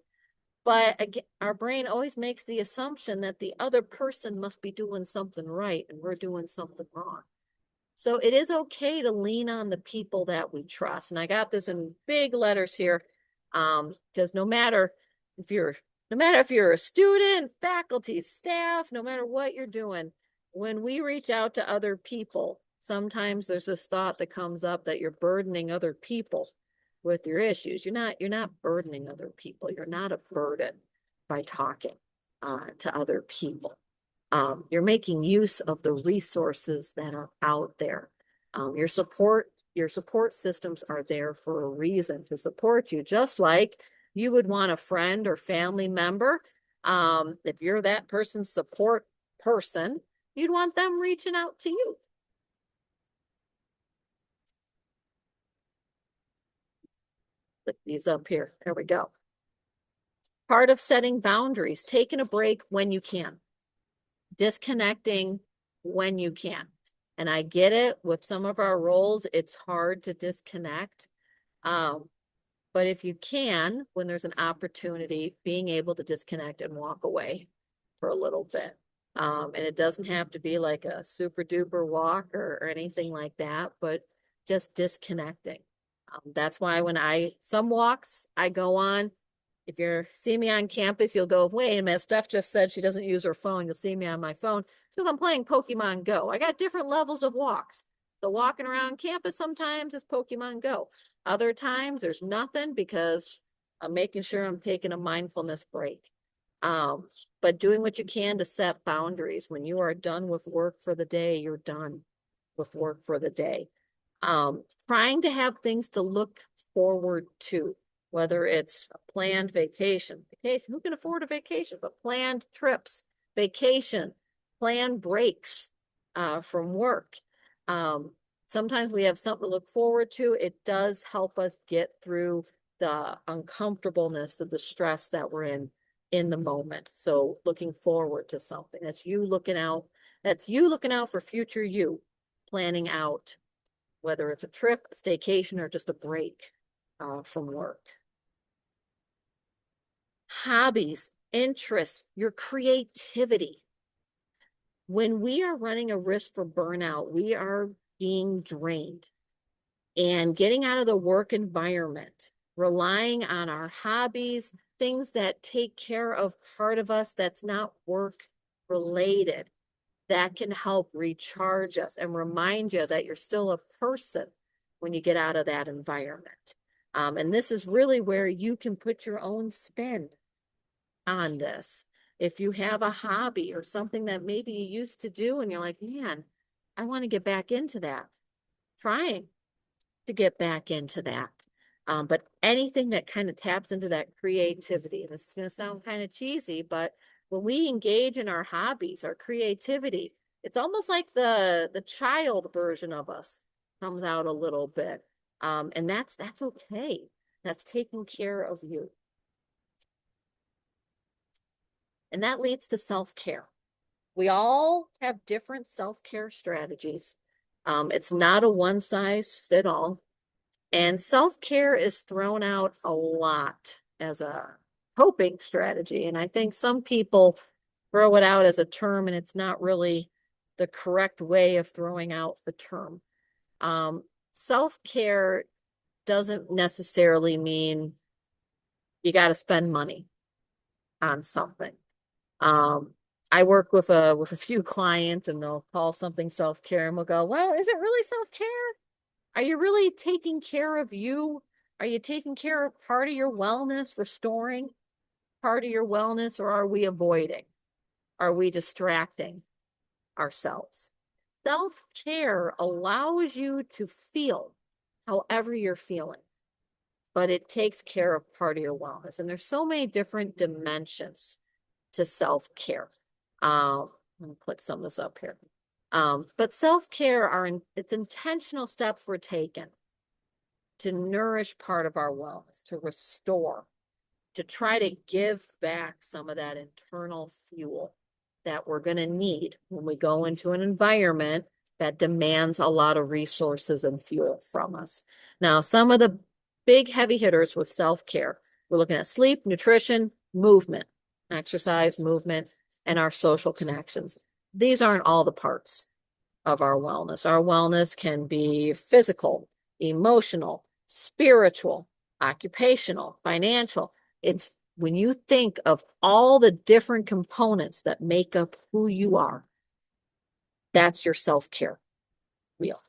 But again, our brain always makes the assumption that the other person must be doing something right and we're doing something wrong. So it is okay to lean on the people that we trust. And I got this in big letters here, because no matter if you're a student, faculty, staff, no matter what you're doing, when we reach out to other people, sometimes there's this thought that comes up that you're burdening other people with your issues. You're not burdening other people. You're not a burden by talking to other people. You're making use of the resources that are out there. Your support systems are there for a reason, to support you, just like you would want a friend or family member. If you're that person's support person, you'd want them reaching out to you. Click these up here. There we go. Part of setting boundaries, taking a break when you can, disconnecting when you can. And I get it, with some of our roles, it's hard to disconnect. But if you can, when there's an opportunity, being able to disconnect and walk away for a little bit. And it doesn't have to be like a super duper walk or anything like that, but just disconnecting. That's why some walks I go on, if you're see me on campus, you'll go, wait a minute, Steph just said she doesn't use her phone. You'll see me on my phone because I'm playing Pokemon Go. I got different levels of walks. So walking around campus sometimes is Pokemon Go. Other times there's nothing because I'm making sure I'm taking a mindfulness break. Um, but doing what you can to set boundaries. When you are done with work for the day, you're done with work for the day. Trying to have things to look forward to, whether it's a planned vacation, who can afford a vacation, but planned trips, vacation, planned breaks from work. Sometimes we have something to look forward to. It does help us get through the uncomfortableness of the stress that we're in the moment. So looking forward to something that's you looking out for future you, planning out whether it's a trip, a staycation, or just a break from work. Hobbies, interests, your creativity. When we are running a risk for burnout, we are being drained, and getting out of the work environment, relying on our hobbies, things that take care of part of us that's not work related, that can help recharge us and remind you that you're still a person when you get out of that environment. And this is really where you can put your own spin on this. If you have a hobby or something that maybe you used to do and you're like, man, I want to get back into that, trying to get back into that. But anything that kind of taps into that creativity, and it's going to sound kind of cheesy, but when we engage in our hobbies, our creativity, it's almost like the child version of us comes out a little bit. And that's okay. That's taking care of you. And that leads to self-care. We all have different self-care strategies. It's not a one size fit all. And self-care is thrown out a lot as a coping strategy. And I think some people throw it out as a term, and it's not really the correct way of throwing out the term. Self-care doesn't necessarily mean you got to spend money on something. I work with a few clients, and they'll call something self-care, and we'll go, well, is it really self-care? Are you really taking care of you? Are you taking care of part of your wellness, restoring part of your wellness, or are we avoiding? Are we distracting ourselves? Self-care allows you to feel however you're feeling, but it takes care of part of your wellness. And there's so many different dimensions to self-care. I'm gonna click some of this up here. But self-care it's intentional steps we're taking to nourish part of our wellness, to restore, to try to give back some of that internal fuel that we're going to need when we go into an environment that demands a lot of resources and fuel from us. Now, some of the big heavy hitters with self-care, we're looking at sleep, nutrition, movement, exercise, movement, and our social connections. These aren't all the parts of our wellness. Our wellness can be physical, emotional, spiritual, occupational, financial. It's when you think of all the different components that make up who you are, that's your self-care wheel.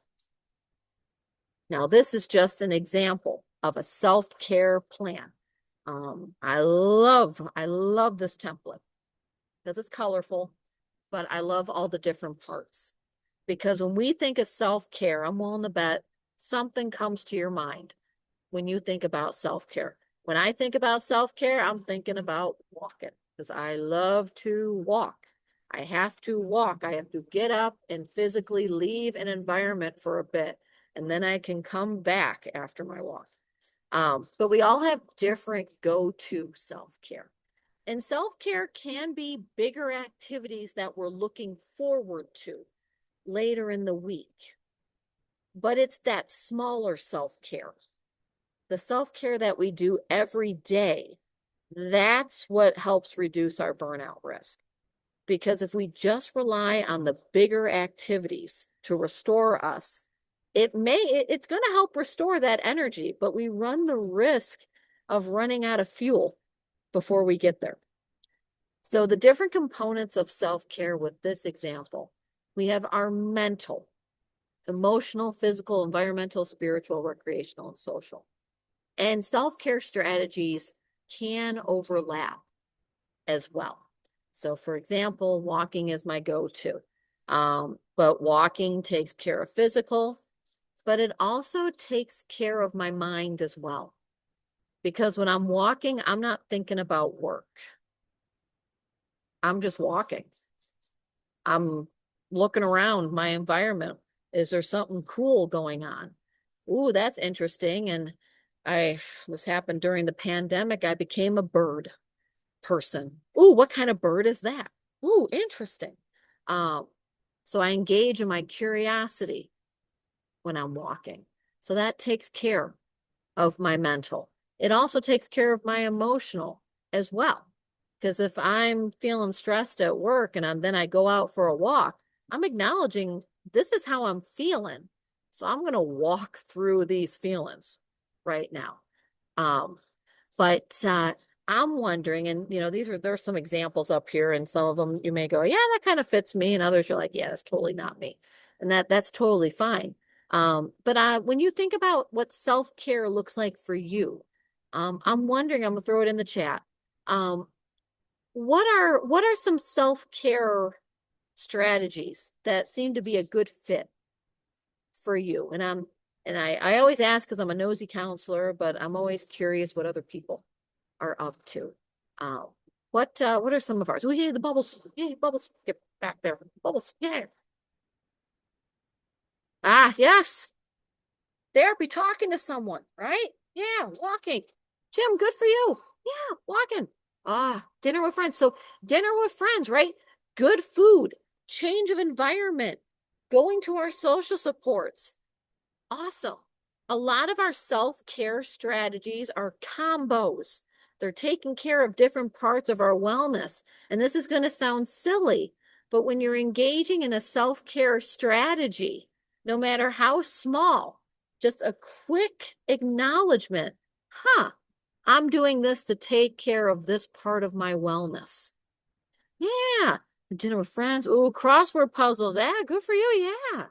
Now, this is just an example of a self-care plan. I love this template because it's colorful, but I love all the different parts. Because when we think of self-care, I'm willing to bet something comes to your mind when you think about self-care. When I think about self-care, I'm thinking about walking because I love to walk. I have to walk. I have to get up and physically leave an environment for a bit, and then I can come back after my walk. But we all have different go-to self-care. And self-care can be bigger activities that we're looking forward to later in the week. But it's that smaller self-care, the self-care that we do every day. That's what helps reduce our burnout risk. Because if we just rely on the bigger activities to restore us, it's going to help restore that energy, but we run the risk of running out of fuel before we get there. So the different components of self-care with this example, we have our mental, emotional, physical, environmental, spiritual, recreational, and social. And self-care strategies can overlap as well. So for example, walking is my go-to. But walking takes care of physical, but it also takes care of my mind as well. Because when I'm walking, I'm not thinking about work. I'm just walking. I'm looking around my environment. Is there something cool going on? Ooh, that's interesting. And this happened during the pandemic. I became a bird person. Ooh, what kind of bird is that? Ooh, interesting. Um, so I engage in my curiosity when I'm walking. So that takes care of my mental. It also takes care of my emotional as well. Because if I'm feeling stressed at work and then I go out for a walk, I'm acknowledging this is how I'm feeling. So I'm going to walk through these feelings right now. But I'm wondering, and there's some examples up here, and some of them you may go, yeah, that kind of fits me, and others you're like, yeah, that's totally not me, and that's totally fine. But when you think about what self-care looks like for you, I'm wondering, I'm gonna throw it in the chat. Um, what are some self-care strategies that seem to be a good fit for you? And I always ask because I'm a nosy counselor, but I'm always curious what other people are up to. Uh, what are some of ours? Oh, yeah, the bubbles. Yeah, bubbles. Get back there. Bubbles. Yeah. Ah, yes. There, be talking to someone, right? Yeah, walking. Jim, good for you. Yeah, walking. Ah, dinner with friends. So dinner with friends, right? Good food, change of environment, going to our social supports. Awesome. A lot of our self-care strategies are combos. They're taking care of different parts of our wellness. And this is going to sound silly, but when you're engaging in a self-care strategy, no matter how small, just a quick acknowledgement, I'm doing this to take care of this part of my wellness. Yeah. Dinner with friends. Ooh, crossword puzzles. Yeah, good for you. Yeah,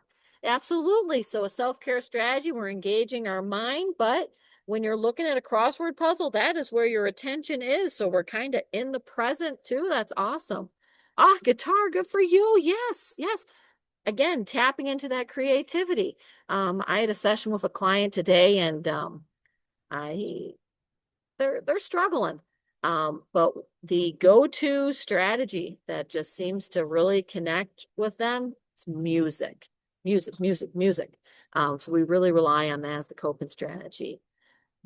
absolutely. So a self-care strategy, we're engaging our mind, but when you're looking at a crossword puzzle, that is where your attention is. So we're kind of in the present too. That's awesome. Ah, guitar, good for you. Yes, yes. Again, tapping into that creativity. I had a session with a client today, and I they're struggling. But the go-to strategy that just seems to really connect with them is music, music, music, music. So we really rely on that as the coping strategy.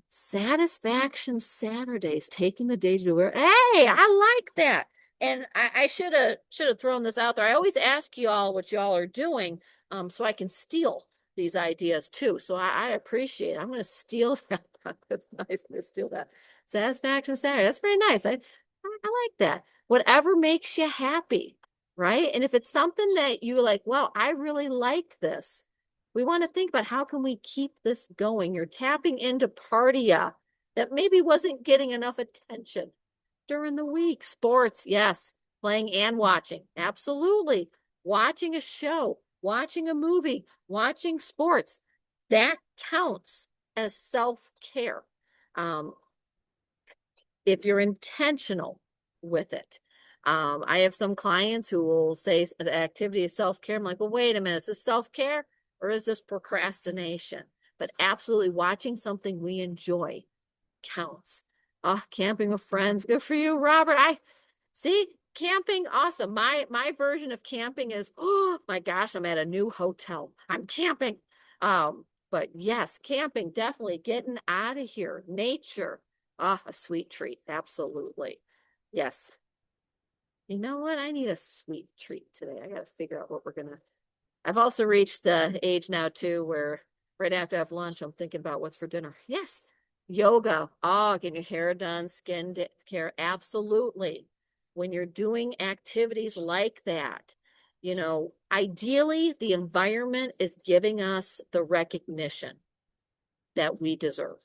Satisfaction Saturdays, taking the day to do it. Hey, I like that. And I should have thrown this out there. I always ask you all what y'all are doing, so I can steal these ideas too. So I appreciate it. I'm going to steal that. That's nice. I'm going to steal that. Satisfaction Saturday. That's very nice. I like that. Whatever makes you happy, right? And if it's something that you like, well, I really like this. We want to think about how can we keep this going? You're tapping into partia that maybe wasn't getting enough attention during the week. Sports, yes. Playing and watching. Absolutely. Watching a show, watching a movie, watching sports. That counts as self-care. Um, if you're intentional with it. I have some clients who will say the activity is self-care. I'm like, well, wait a minute, is this self-care or is this procrastination? But absolutely watching something we enjoy counts. Oh, camping with friends. Good for you, Robert. I see camping. Awesome. My version of camping is, oh my gosh, I'm at a new hotel. I'm camping. But yes, camping, definitely getting out of here. Nature. Ah, a sweet treat. Absolutely. Yes. You know what? I need a sweet treat today. I got to figure out what we're gonna. I've also reached the age now too where right after I have lunch, I'm thinking about what's for dinner. Yes. Yoga. Oh, getting your hair done, care. Absolutely. when you're doing activities like that, you know, ideally the environment is giving us the recognition that we deserve.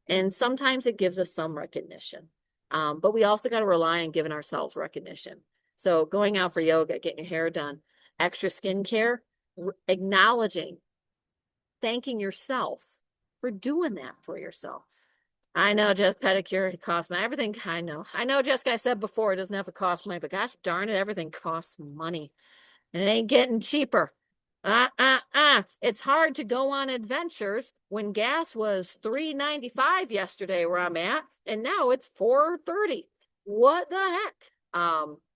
And sometimes it gives us some recognition. But we also got to rely on giving ourselves recognition. So going out for yoga, getting your hair done, extra skincare, acknowledging, thanking yourself for doing that for yourself. I know, just pedicure, it costs money. Everything, I know. I know, Jessica, I said before, it doesn't have to cost money, but gosh darn it, everything costs money. And it ain't getting cheaper. It's hard to go on adventures when gas was $3.95 yesterday where I'm at, and now it's $4.30. What the heck?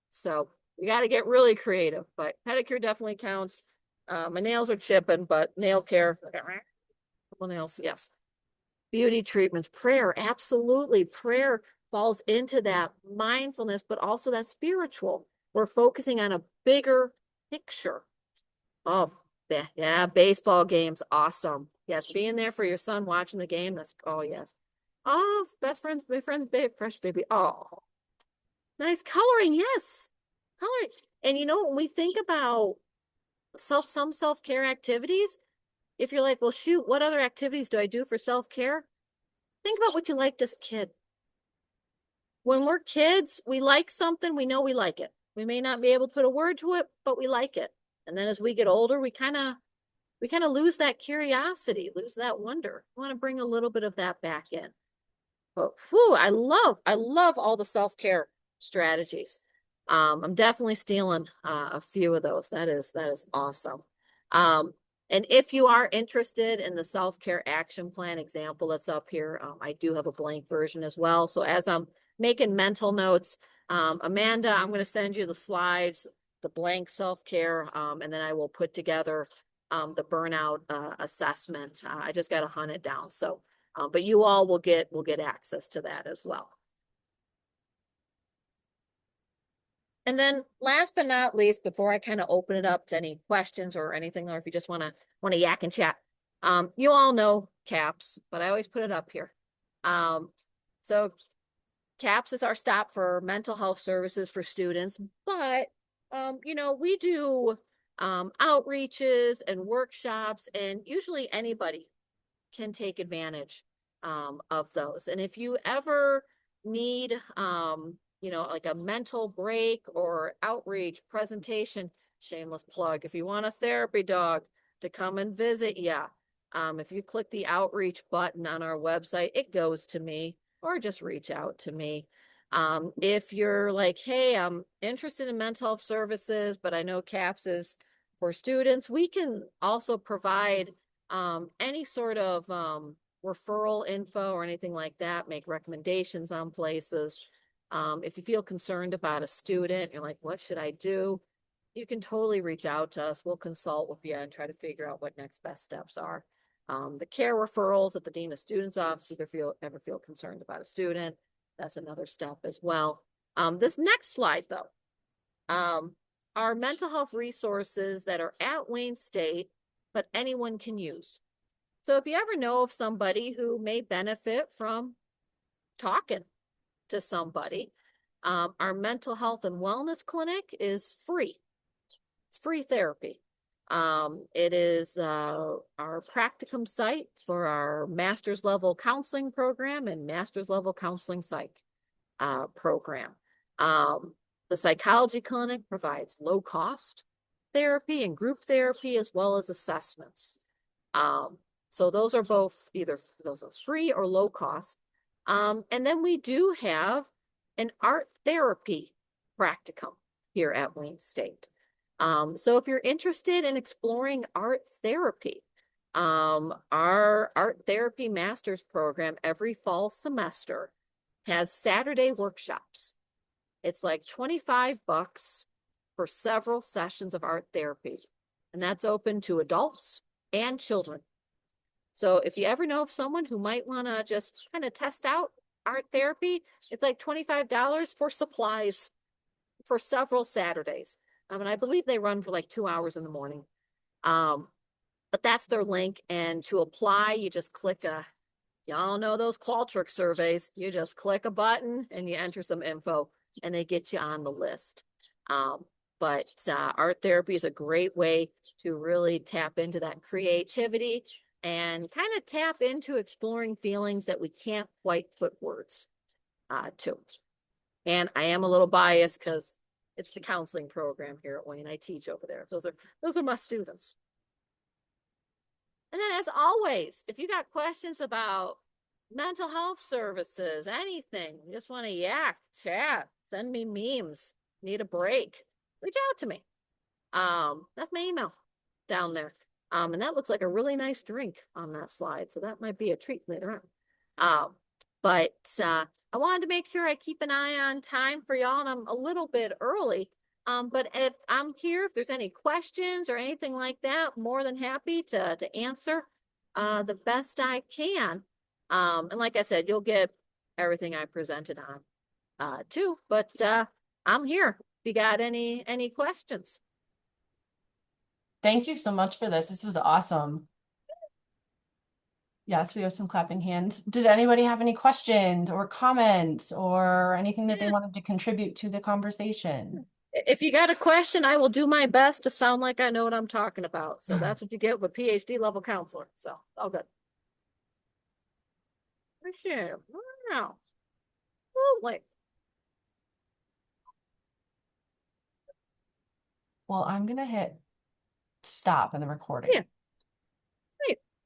So we got to get really creative, but pedicure definitely counts. My nails are chipping, but nail care, couple nails, yes. Beauty treatments, prayer, absolutely. Prayer falls into that mindfulness, but also that spiritual. We're focusing on a bigger picture. Oh, yeah, baseball games, awesome. Yes, being there for your son, watching the game, that's, oh, yes. Oh, best friends, my friend's baby, fresh baby. Oh, nice coloring, yes. Coloring. And you know, when we think about some self-care activities, if you're like, well, shoot, what other activities do I do for self-care? Think about what you liked as a kid. When we're kids, we like something, we know we like it. We may not be able to put a word to it, but we like it. And then as we get older, we kind of lose that curiosity, lose that wonder. I want to bring a little bit of that back in. But whew, I love all the self-care strategies. I'm definitely stealing a few of those. That is awesome. And if you are interested in the self-care action plan example that's up here, I do have a blank version as well. So as I'm making mental notes, Amanda, I'm going to send you the slides, the blank self-care, and then I will put together the burnout assessment. I just got to hunt it down. So, but you all will get access to that as well. And then last but not least, before I kind of open it up to any questions or anything, or if you just want to yak and chat, you all know CAPS, but I always put it up here. So CAPS is our stop for mental health services for students, but you know, we do outreaches and workshops, and usually anybody can take advantage of those. And if you ever need you know, like a mental break or outreach presentation, shameless plug, if you want a therapy dog to come and visit you, if you click the outreach button on our website, it goes to me, or just reach out to me. If you're like, hey, I'm interested in mental health services, but I know CAPS is for students, we can also provide any sort of referral info or anything like that, make recommendations on places. If you feel concerned about a student, you're like, what should I do? You can totally reach out to us. We'll consult with you and try to figure out what next best steps are. The care referrals at the Dean of Students Office, if you ever feel concerned about a student, that's another step as well. This next slide though, are mental health resources that are at Wayne State, but anyone can use. So if you ever know of somebody who may benefit from talking to somebody, our mental health and wellness clinic is free. It's free therapy. It is our practicum site for our master's level counseling program and master's level counseling psych program. The psychology clinic provides low cost therapy and group therapy as well as assessments. So those are both those are free or low cost. And then we do have an art therapy practicum here at Wayne State. So if you're interested in exploring art therapy, our art therapy master's program every fall semester has Saturday workshops. It's like $25 for several sessions of art therapy, and that's open to adults and children. So if you ever know of someone who might want to just kind of test out art therapy, it's like $25 for supplies for several Saturdays. And I believe they run for like 2 hours in the morning. But that's their link. And to apply, you just click y'all know those Qualtrics surveys. You just click a button and you enter some info. and they get you on the list. But art therapy is a great way to really tap into that creativity and kind of tap into exploring feelings that we can't quite put words to. And I am a little biased because it's the counseling program here at Wayne. I teach over there. Those are my students. And then, as always, if you got questions about mental health services, anything, you just want to yak, chat, send me memes, need a break, reach out to me. That's my email down there. And that looks like a really nice drink on that slide, so that might be a treat later on. But I wanted to make sure I keep an eye on time for y'all, and I'm a little bit early. But if I'm here, if there's any questions or anything like that, more than happy to answer the best I can. And like I said, you'll get everything I presented on too. But I'm here if you got any questions. Thank you so much for this. This was awesome. Yes, we have some clapping hands. Did anybody have any questions or comments or anything that they wanted to contribute to the conversation? If you got a question, I will do my best to sound like I know what I'm talking about. So that's what you get with PhD level counselor. So all good. Okay. Wow. Like, Well, I'm gonna hit stop in the recording. yeah.